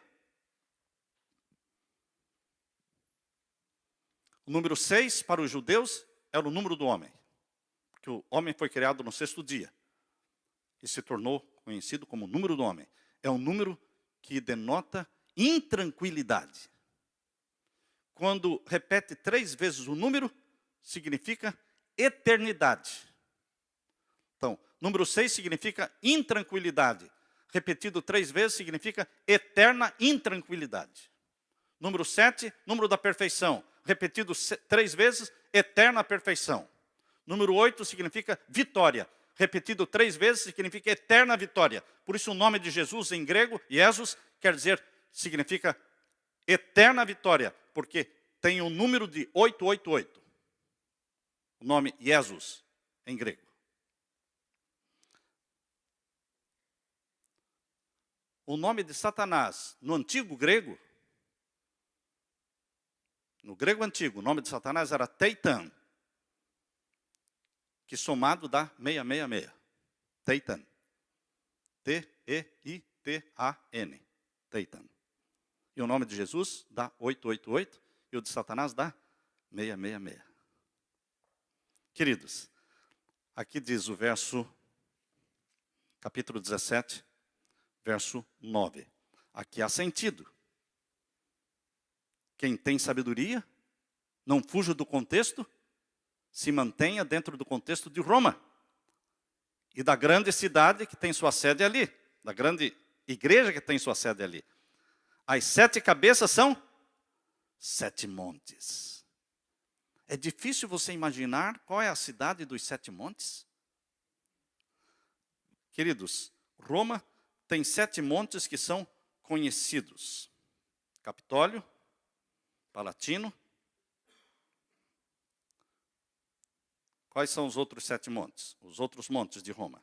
O número 6 para os judeus era o número do homem. Porque o homem foi criado no 6º dia. E se tornou conhecido como o número do homem. É um número que denota intranquilidade. Quando repete 3 vezes o número, significa eternidade. Então, número 6 significa intranquilidade. Repetido 3 vezes significa eterna intranquilidade. Número 7, número da perfeição. Repetido 3 vezes, eterna perfeição. Número 8 significa vitória. Repetido 3 vezes significa eterna vitória. Por isso o nome de Jesus em grego, Jesus, quer dizer, significa eterna vitória. Porque tem o número de 888. O nome Jesus em grego. O nome de Satanás no antigo grego, no grego antigo, o nome de Satanás era Teitan, que somado dá 666. Teitan. T-E-I-T-A-N. Teitan. E o nome de Jesus dá 888 e o de Satanás dá 666. Queridos, aqui diz o verso, capítulo 17, verso 9. Aqui há sentido. Quem tem sabedoria, não fuja do contexto, se mantenha dentro do contexto de Roma. E da grande cidade que tem sua sede ali. Da grande igreja que tem sua sede ali. As 7 cabeças são 7 montes. É difícil você imaginar qual é a cidade dos 7 montes? Queridos, Roma tem 7 montes que são conhecidos: Capitólio, Palatino. Quais são os outros 7 montes? Os outros montes de Roma.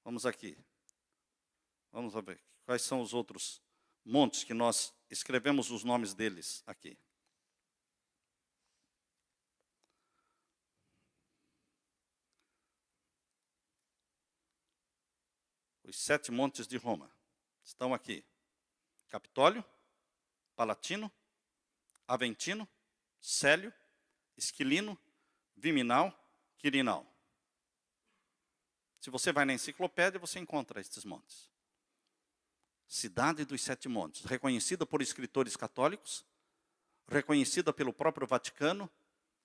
Vamos aqui. Vamos ver. Quais são os outros montes que nós escrevemos os nomes deles aqui? Os 7 montes de Roma estão aqui: Capitólio, Palatino, Aventino, Célio, Esquilino, Viminal, Quirinal. Se você vai na enciclopédia, você encontra estes montes. Cidade dos 7 montes, reconhecida por escritores católicos, reconhecida pelo próprio Vaticano,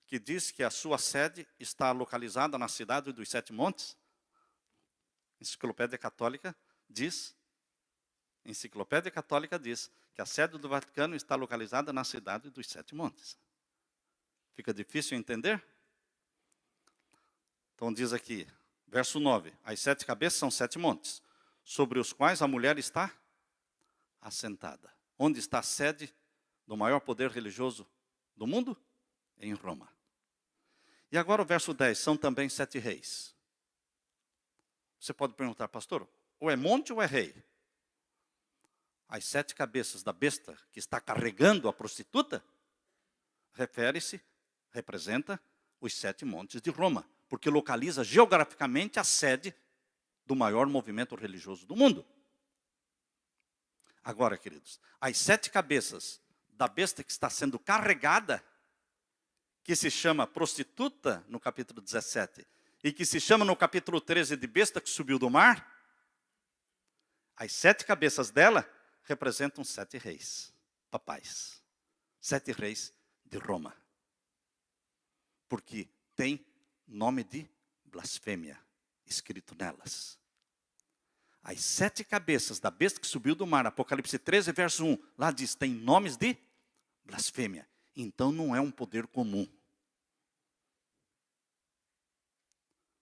que diz que a sua sede está localizada na cidade dos 7 montes. Enciclopédia Católica diz que a sede do Vaticano está localizada na cidade dos 7 montes. Fica difícil entender? Então diz aqui, verso 9, as 7 cabeças são 7 montes, sobre os quais a mulher está assentada. Onde está a sede do maior poder religioso do mundo? Em Roma. E agora o verso 10, são também 7 reis. Você pode perguntar, pastor, ou é monte ou é rei? As 7 cabeças da besta que está carregando a prostituta, representa os 7 montes de Roma, porque localiza geograficamente a sede do maior movimento religioso do mundo. Agora, queridos, as 7 cabeças da besta que está sendo carregada, que se chama prostituta no capítulo 17, e que se chama no capítulo 13 de besta que subiu do mar, as 7 cabeças dela representam 7 reis, papais. 7 reis de Roma. Porque tem nome de blasfêmia escrito nelas. As 7 cabeças da besta que subiu do mar, Apocalipse 13, verso 1, lá diz, tem nomes de blasfêmia. Então não é um poder comum.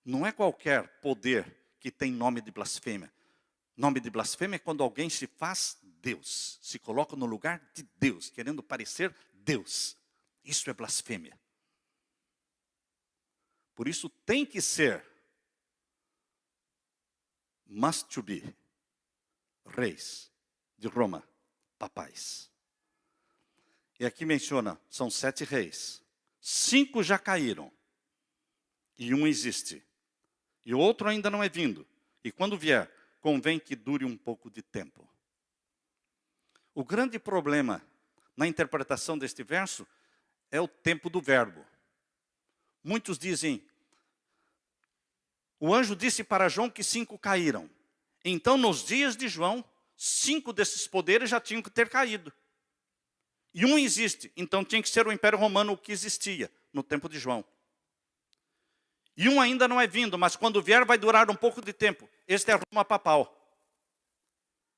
Não é qualquer poder que tem nome de blasfêmia. Nome de blasfêmia é quando alguém se faz Deus, se coloca no lugar de Deus, querendo parecer Deus. Isso é blasfêmia. Por isso tem que ser, must to be, reis de Roma, papais. E aqui menciona, são 7 reis. 5 já caíram, e 1 existe. E o outro ainda não é vindo. E quando vier, convém que dure um pouco de tempo. O grande problema na interpretação deste verso é o tempo do verbo. Muitos dizem, o anjo disse para João que 5 caíram. Então, nos dias de João, 5 desses poderes já tinham que ter caído. E 1 existe, então tinha que ser o Império Romano o que existia no tempo de João. E 1 ainda não é vindo, mas quando vier vai durar um pouco de tempo. Este é Roma papal.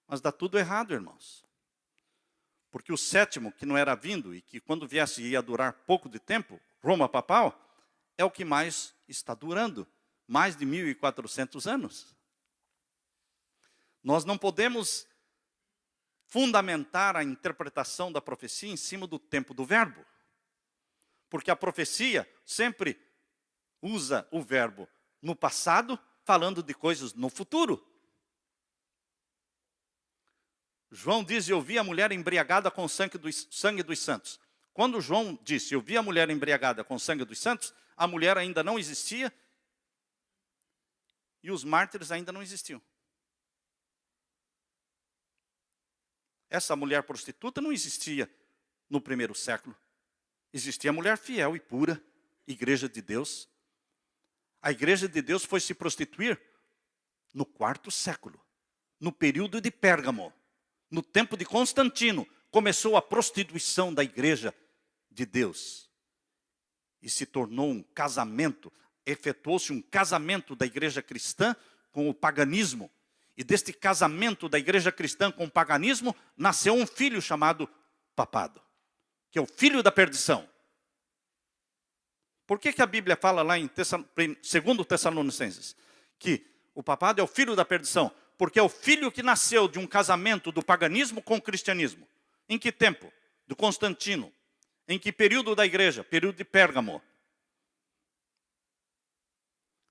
Mas dá tudo errado, irmãos. Porque o 7º, que não era vindo, e que quando viesse ia durar pouco de tempo, Roma papal, é o que mais está durando. Mais de 1.400 anos. Nós não podemos fundamentar a interpretação da profecia em cima do tempo do verbo. Porque a profecia sempre usa o verbo no passado, falando de coisas no futuro. João diz, eu vi a mulher embriagada com o sangue dos santos. Quando João disse, eu vi a mulher embriagada com o sangue dos santos, a mulher ainda não existia e os mártires ainda não existiam. Essa mulher prostituta não existia no 1º século. Existia a mulher fiel e pura, igreja de Deus. A igreja de Deus foi se prostituir no 4º século, no período de Pérgamo, no tempo de Constantino, começou a prostituição da igreja de Deus. E se tornou um casamento, efetuou-se um casamento da igreja cristã com o paganismo. E deste casamento da igreja cristã com o paganismo, nasceu um filho chamado papado, que é o filho da perdição. Por que a Bíblia fala lá em 2 Tessalonicenses que o papado é o filho da perdição, porque é o filho que nasceu de um casamento do paganismo com o cristianismo. Em que tempo? Do Constantino. Em que período da igreja? Período de Pérgamo.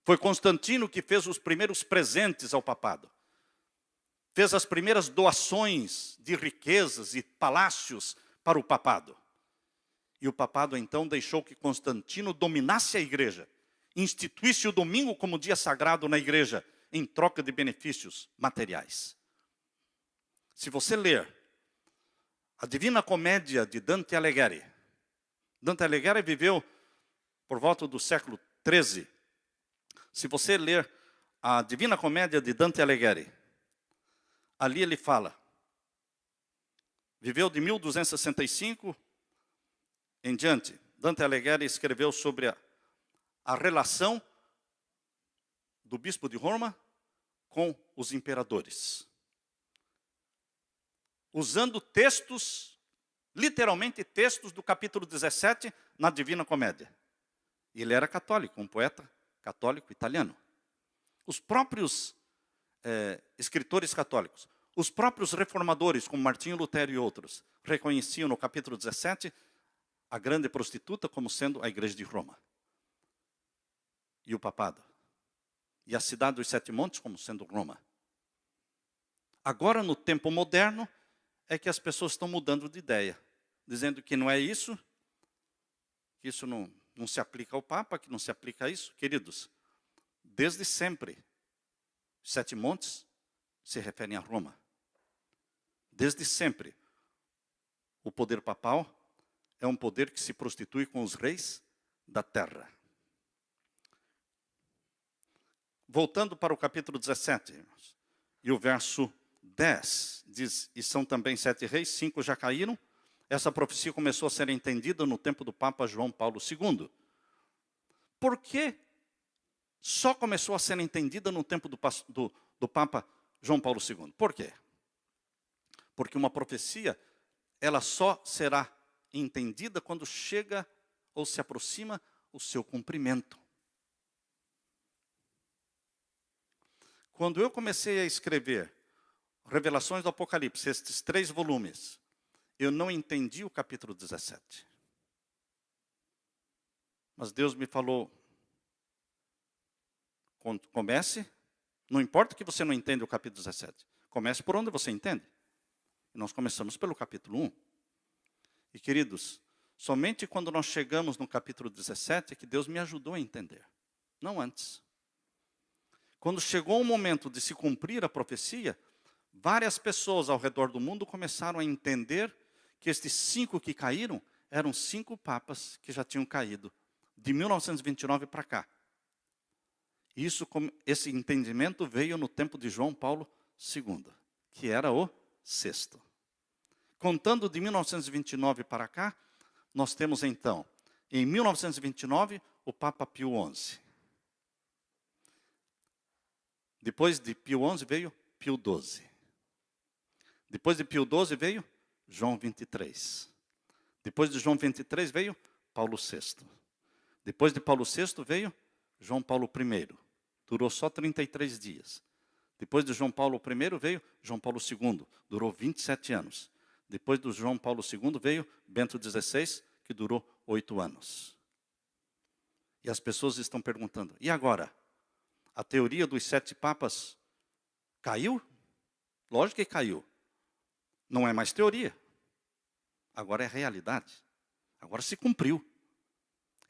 Foi Constantino que fez os primeiros presentes ao papado. Fez as primeiras doações de riquezas e palácios para o papado. E o papado então deixou que Constantino dominasse a igreja, instituísse o domingo como dia sagrado na igreja, em troca de benefícios materiais. Se você ler a Divina Comédia de Dante Alighieri, Dante Alighieri viveu por volta do século XIII. Se você ler a Divina Comédia de Dante Alighieri, ali ele fala, viveu de 1265 em diante. Dante Alighieri escreveu sobre a relação do bispo de Roma com os imperadores. Usando textos, literalmente textos do capítulo 17 na Divina Comédia. Ele era católico, um poeta católico italiano. Os próprios escritores católicos, os próprios reformadores, como Martinho Lutero e outros, reconheciam no capítulo 17 a grande prostituta como sendo a igreja de Roma. E o papado. E a cidade dos Sete Montes como sendo Roma. Agora, no tempo moderno, é que as pessoas estão mudando de ideia. Dizendo que não é isso, que isso não se aplica ao Papa, que não se aplica a isso. Queridos, desde sempre, os Sete Montes se referem a Roma. Desde sempre, o poder papal é um poder que se prostitui com os reis da terra. Voltando para o capítulo 17, irmãos, e o verso 10, diz, e são também 7 reis, 5 já caíram. Essa profecia começou a ser entendida no tempo do Papa João Paulo II. Por que só começou a ser entendida no tempo do Papa João Paulo II? Por quê? Porque uma profecia, ela só será entendida quando chega ou se aproxima o seu cumprimento. Quando eu comecei a escrever Revelações do Apocalipse, estes 3 volumes, eu não entendi o capítulo 17. Mas Deus me falou, comece, não importa que você não entenda o capítulo 17, comece por onde você entende. E nós começamos pelo capítulo 1. E queridos, somente quando nós chegamos no capítulo 17 é que Deus me ajudou a entender, não antes. Quando chegou o momento de se cumprir a profecia, várias pessoas ao redor do mundo começaram a entender que estes 5 que caíram eram 5 papas que já tinham caído, de 1929 para cá. Esse entendimento veio no tempo de João Paulo II, que era o 6º. Contando de 1929 para cá, nós temos então, em 1929, o Papa Pio XI. Depois de Pio XI veio Pio XII. Depois de Pio XII veio João XXIII. Depois de João XXIII veio Paulo VI. Depois de Paulo VI veio João Paulo I. Durou só 33 dias. Depois de João Paulo I veio João Paulo II. Durou 27 anos. Depois do João Paulo II veio Bento XVI, que durou 8 anos. E as pessoas estão perguntando, e agora? A teoria dos 7 papas caiu? Lógico que caiu. Não é mais teoria. Agora é realidade. Agora se cumpriu.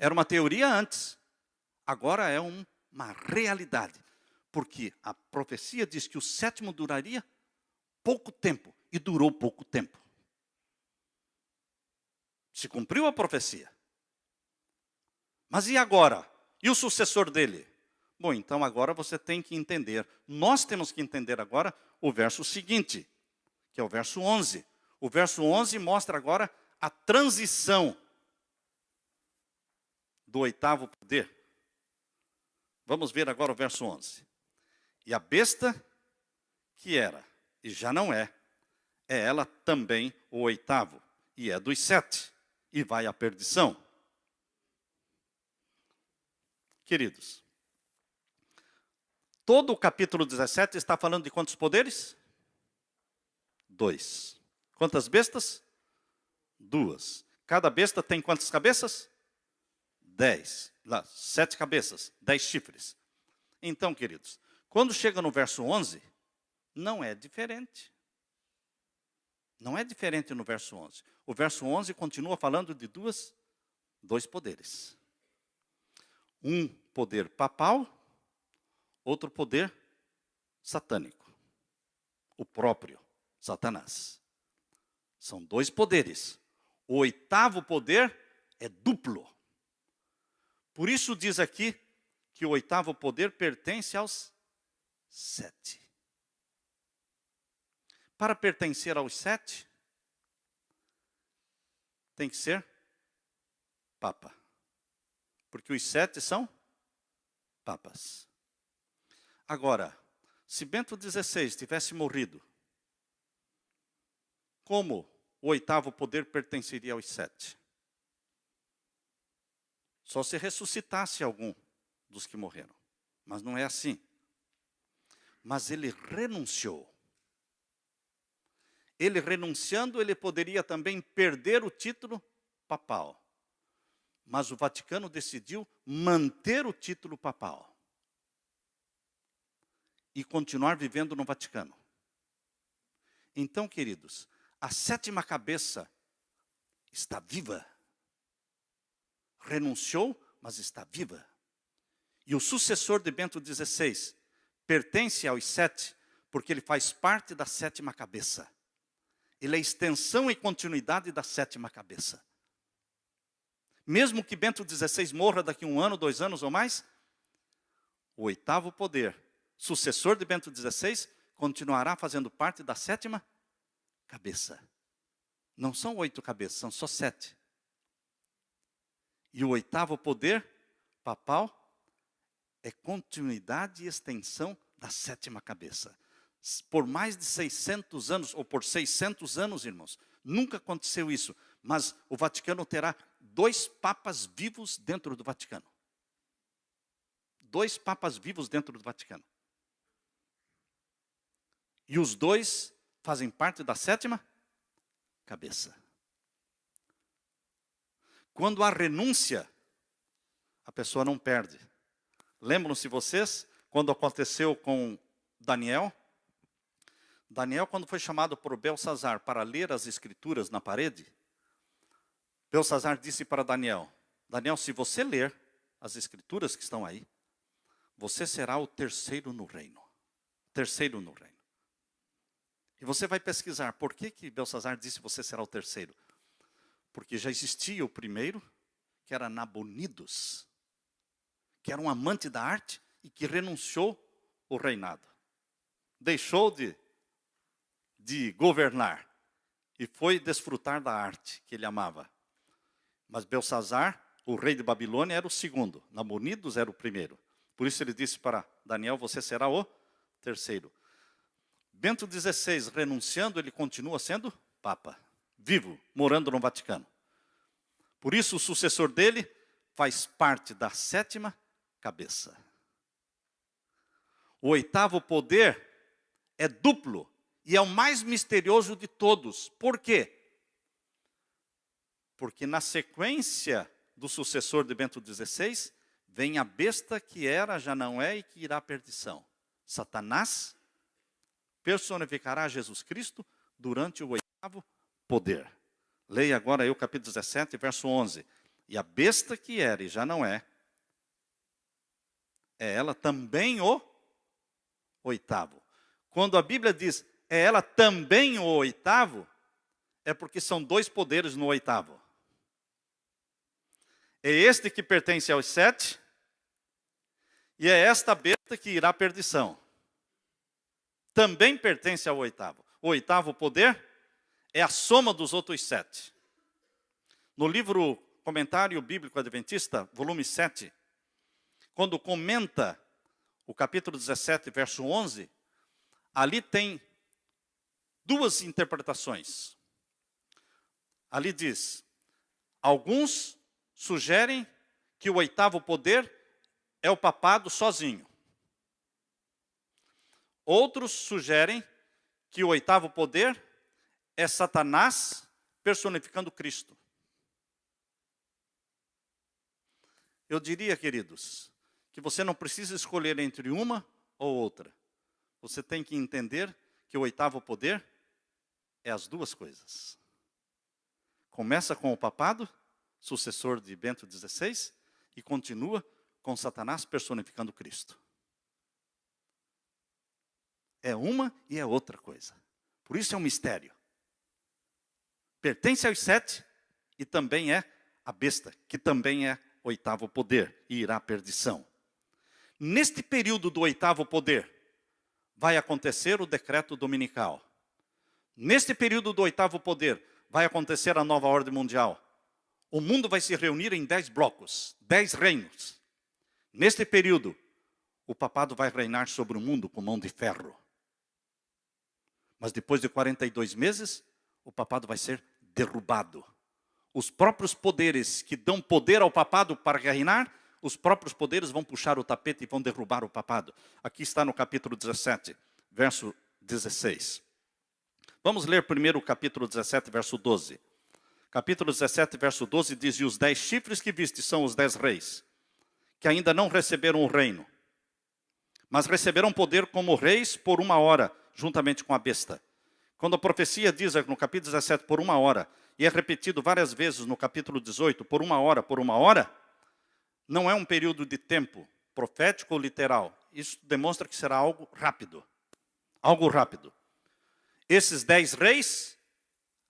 Era uma teoria antes. Agora é uma realidade. Porque a profecia diz que o 7º duraria pouco tempo. E durou pouco tempo. Se cumpriu a profecia. Mas e agora? E o sucessor dele? Bom, então agora você tem que entender. Nós temos que entender agora o verso seguinte, que é o verso 11. O verso 11 mostra agora a transição do 8º poder. Vamos ver agora o verso 11. E a besta que era e já não é ela também o 8º, e é dos 7, e vai à perdição. Queridos, Todo o capítulo 17 está falando de quantos poderes? 2. Quantas bestas? 2. Cada besta tem quantas cabeças? 10. 7 cabeças, 10 chifres. Então, queridos, quando chega no verso 11, não é diferente. Não é diferente no verso 11. O verso 11 continua falando de dois poderes. Um poder papal, outro poder satânico. O próprio Satanás. São 2 poderes. O 8º poder é duplo. Por isso diz aqui que o 8º poder pertence aos 7. Para pertencer aos 7, tem que ser papa. Porque os 7 são papas. Agora, se Bento XVI tivesse morrido, como o 8º poder pertenceria aos 7? Só se ressuscitasse algum dos que morreram. Mas não é assim. Mas ele renunciou. Ele renunciando, ele poderia também perder o título papal. Mas o Vaticano decidiu manter o título papal. E continuar vivendo no Vaticano. Então, queridos, a 7ª cabeça está viva. Renunciou, mas está viva. E o sucessor de Bento XVI pertence aos 7, porque ele faz parte da 7ª cabeça. Ele é extensão e continuidade da 7ª cabeça. Mesmo que Bento XVI morra daqui 1 ano, 2 anos ou mais, o 8º poder, sucessor de Bento XVI, continuará fazendo parte da 7ª cabeça. Não são 8 cabeças, são só 7. E o 8º poder papal é continuidade e extensão da 7ª cabeça. Por mais de 600 anos, ou por 600 anos, irmãos, nunca aconteceu isso. Mas o Vaticano terá 2 papas vivos dentro do Vaticano. 2 papas vivos dentro do Vaticano. E os 2 fazem parte da 7ª cabeça. Quando há renúncia, a pessoa não perde. Lembram-se vocês, quando aconteceu com Daniel? Daniel, quando foi chamado por Belsazar para ler as escrituras na parede, Belsazar disse para Daniel, Daniel, se você ler as escrituras que estão aí, você será o 3º no reino. 3º no reino. E você vai pesquisar, por que Belsazar disse você será o 3º? Porque já existia o primeiro, que era Nabonidos, que era um amante da arte e que renunciou o reinado. Deixou de governar e foi desfrutar da arte que ele amava. Mas Belsazar, o rei de Babilônia, era o 2º. Nabonidos era o 1º. Por isso ele disse para Daniel, você será o 3º. Bento XVI, renunciando, ele continua sendo papa. Vivo, morando no Vaticano. Por isso o sucessor dele faz parte da 7ª cabeça. O 8º poder é duplo e é o mais misterioso de todos. Por quê? Porque na sequência do sucessor de Bento XVI, vem a besta que era, já não é e que irá à perdição. Satanás personificará Jesus Cristo durante o 8º poder. Leia agora aí o capítulo 17, verso 11. E a besta que era e já não é ela também o 8º. Quando a Bíblia diz, é ela também o 8º, é porque são 2 poderes no 8º. É este que pertence aos 7, e é esta besta que irá à perdição. Também pertence ao 8º. O 8º poder é a soma dos outros 7. No livro Comentário Bíblico Adventista, volume 7, quando comenta o capítulo 17, verso 11, ali tem 2 interpretações. Ali diz, alguns sugerem que o 8º poder é o papado sozinho. Outros sugerem que o oitavo poder é Satanás personificando Cristo. Eu diria, queridos, que você não precisa escolher entre uma ou outra. Você tem que entender que o oitavo poder é as duas coisas. Começa com o papado, sucessor de Bento XVI, e continua com Satanás personificando Cristo. É uma e é outra coisa. Por isso é um mistério. Pertence aos 7 e também é a besta, que também é oitavo poder e irá à perdição. Neste período do oitavo poder, vai acontecer o decreto dominical. Neste período do oitavo poder, vai acontecer a nova ordem mundial. O mundo vai se reunir em 10 blocos, 10 reinos. Neste período, o papado vai reinar sobre o mundo com mão de ferro. Mas depois de 42 meses, o papado vai ser derrubado. Os próprios poderes que dão poder ao papado para reinar, os próprios poderes vão puxar o tapete e vão derrubar o papado. Aqui está no capítulo 17, verso 16. Vamos ler primeiro o capítulo 17, verso 12. Capítulo 17, verso 12 diz: E os 10 chifres que viste são os 10 reis, que ainda não receberam o reino, mas receberão poder como reis por 1 hora, juntamente com a besta. Quando a profecia diz no capítulo 17, por 1 hora, e é repetido várias vezes no capítulo 18, por 1 hora, não é um período de tempo profético ou literal. Isso demonstra que será algo rápido. Algo rápido. Esses 10 reis,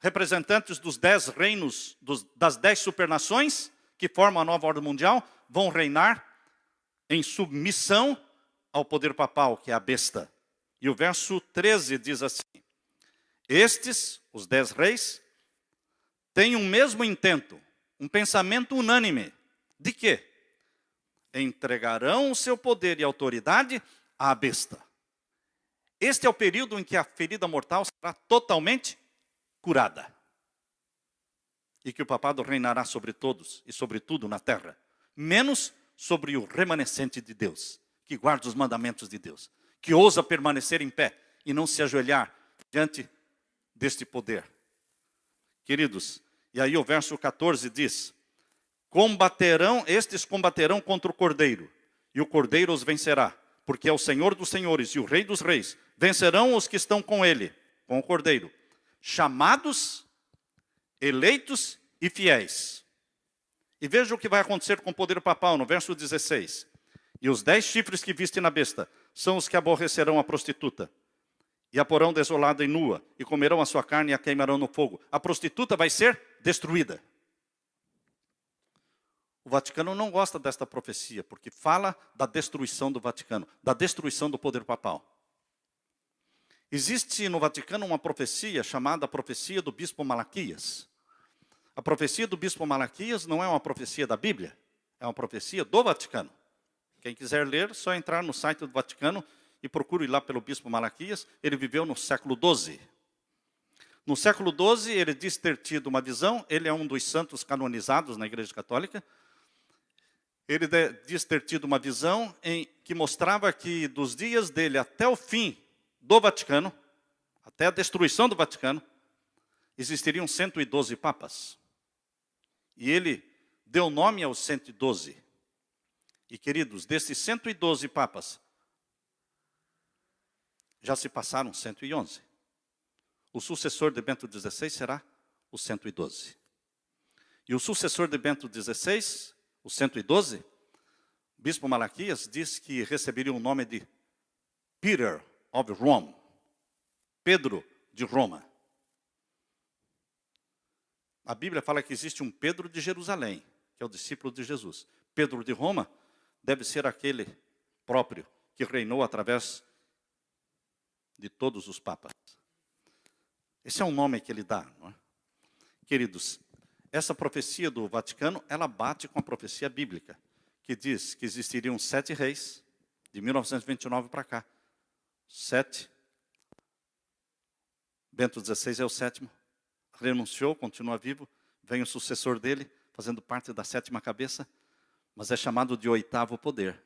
representantes dos 10 reinos, das 10 supernações, que formam a nova ordem mundial, vão reinar em submissão ao poder papal, que é a besta. E o verso 13 diz assim: Estes, os 10 reis, têm um mesmo intento, um pensamento unânime. De quê? Entregarão o seu poder e autoridade à besta. Este é o período em que a ferida mortal será totalmente curada. E que o papado reinará sobre todos e sobre tudo na terra, menos sobre o remanescente de Deus, que guarda os mandamentos de Deus, que ousa permanecer em pé e não se ajoelhar diante deste poder. Queridos, e aí o verso 14 diz: Estes combaterão contra o Cordeiro, e o Cordeiro os vencerá, porque é o Senhor dos senhores e o Rei dos reis. Vencerão os que estão com ele, com o Cordeiro, chamados, eleitos e fiéis. E veja o que vai acontecer com o poder papal no verso 16. E os 10 chifres que viste na besta são os que aborrecerão a prostituta, e a porão desolada e nua, e comerão a sua carne e a queimarão no fogo. A prostituta vai ser destruída. O Vaticano não gosta desta profecia, porque fala da destruição do Vaticano, da destruição do poder papal. Existe no Vaticano uma profecia chamada profecia do Bispo Malaquias. A profecia do Bispo Malaquias não é uma profecia da Bíblia, é uma profecia do Vaticano. Quem quiser ler, só entrar no site do Vaticano e procure lá pelo Bispo Malaquias. Ele viveu no século XII. No século XII, ele diz ter tido uma visão. Ele é um dos santos canonizados na Igreja Católica. Ele diz ter tido uma visão em que mostrava que dos dias dele até o fim do Vaticano, até a destruição do Vaticano, existiriam 112 papas. E ele deu nome aos 112. E, queridos, desses 112 papas, já se passaram 111. O sucessor de Bento XVI será o 112. E o sucessor de Bento XVI, o 112, o Bispo Malaquias diz que receberia o nome de Peter of Rome, Pedro de Roma. A Bíblia fala que existe um Pedro de Jerusalém, que é o discípulo de Jesus. Pedro de Roma deve ser aquele próprio que reinou através de todos os papas. Esse é um nome que ele dá, não é? Queridos, essa profecia do Vaticano, ela bate com a profecia bíblica, que diz que existiriam 7 reis, de 1929 para cá. 7. Bento XVI é o 7º. Renunciou, continua vivo. Vem o sucessor dele, fazendo parte da 7ª cabeça, mas é chamado de 8º poder.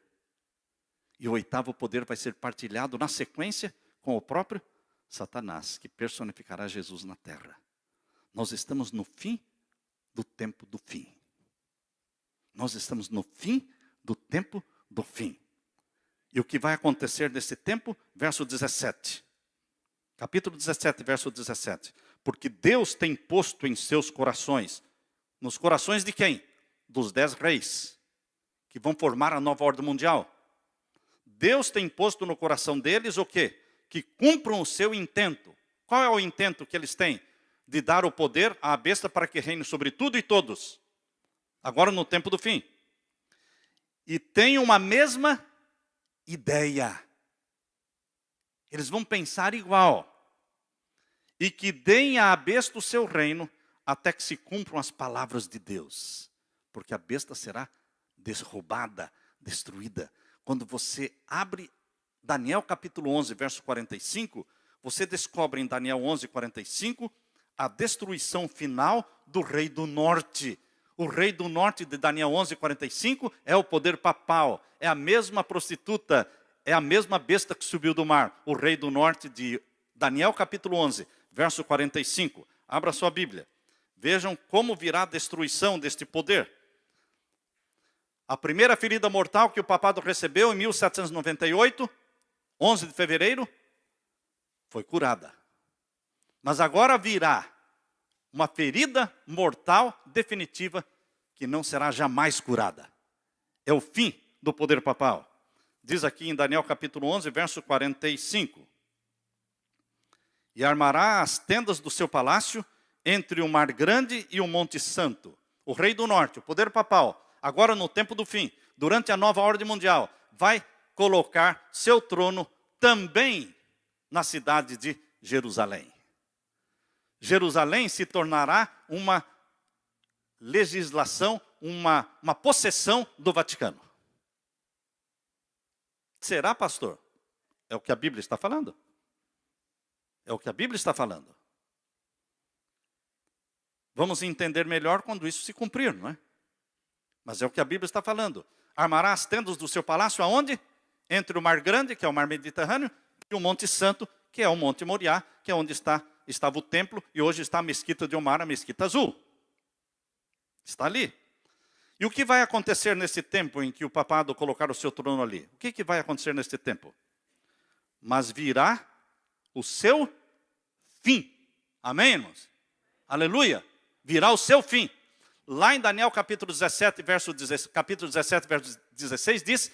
E o oitavo poder vai ser partilhado na sequência com o próprio Satanás, que personificará Jesus na terra. Nós estamos no fim do tempo do fim. Nós estamos no fim do tempo do fim. E o que vai acontecer nesse tempo? Verso 17. Capítulo 17, verso 17. Porque Deus tem posto em seus corações. Nos corações de quem? Dos 10 reis, que vão formar a nova ordem mundial. Deus tem posto no coração deles o quê? Que cumpram o seu intento. Qual é o intento que eles têm? De dar o poder à besta para que reine sobre tudo e todos. Agora no tempo do fim. E tem uma mesma ideia. Eles vão pensar igual. E que deem à besta o seu reino, até que se cumpram as palavras de Deus. Porque a besta será derrubada, destruída. Quando você abre Daniel capítulo 11, verso 45, você descobre em Daniel 11, 45, a destruição final do rei do norte. O rei do norte de Daniel 11, 45 é o poder papal. É a mesma prostituta, é a mesma besta que subiu do mar. O rei do norte de Daniel capítulo 11, verso 45. Abra sua Bíblia. Vejam como virá a destruição deste poder. A primeira ferida mortal que o papado recebeu em 1798, 11 de fevereiro, foi curada. Mas agora virá uma ferida mortal definitiva que não será jamais curada. É o fim do poder papal. Diz aqui em Daniel capítulo 11, verso 45. E armará as tendas do seu palácio entre o mar grande e o monte santo. O rei do norte, o poder papal, agora no tempo do fim, durante a nova ordem mundial, vai colocar seu trono também na cidade de Jerusalém. Jerusalém se tornará uma legislação, uma possessão do Vaticano. Será, pastor? É o que a Bíblia está falando. É o que a Bíblia está falando. Vamos entender melhor quando isso se cumprir, não é? Mas é o que a Bíblia está falando. Armará as tendas do seu palácio aonde? Entre o mar grande, que é o mar Mediterrâneo, e o Monte Santo, que é o Monte Moriá, que é onde estava o templo, e hoje está a Mesquita de Omar, a Mesquita Azul. Está ali. E o que vai acontecer nesse tempo em que o papado colocar o seu trono ali? O que vai acontecer nesse tempo? Mas virá o seu fim. Amém, irmãos? Aleluia. Virá o seu fim. Lá em Daniel capítulo 17, verso 16, diz: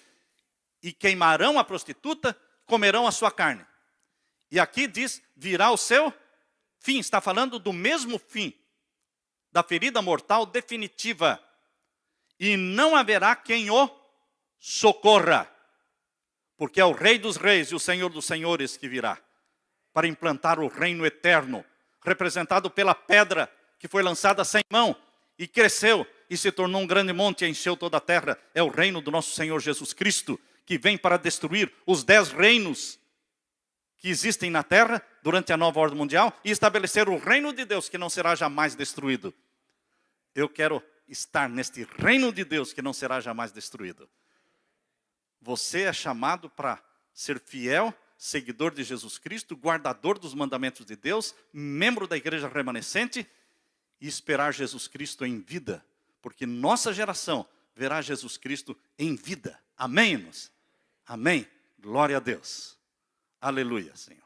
e queimarão a prostituta, comerão a sua carne. E aqui diz, virá o seu fim. Está falando do mesmo fim, da ferida mortal definitiva. E não haverá quem o socorra, porque é o Rei dos Reis e o Senhor dos Senhores que virá, para implantar o reino eterno, representado pela pedra que foi lançada sem mão, e cresceu, e se tornou um grande monte, e encheu toda a terra. É o reino do nosso Senhor Jesus Cristo, que vem para destruir os 10 reinos que existem na terra, durante a nova ordem mundial, e estabelecer o reino de Deus, que não será jamais destruído. Eu quero estar neste reino de Deus, que não será jamais destruído. Você é chamado para ser fiel, seguidor de Jesus Cristo, guardador dos mandamentos de Deus, membro da igreja remanescente, e esperar Jesus Cristo em vida, porque nossa geração verá Jesus Cristo em vida. Amém, irmãos? Amém. Glória a Deus. Aleluia, Senhor.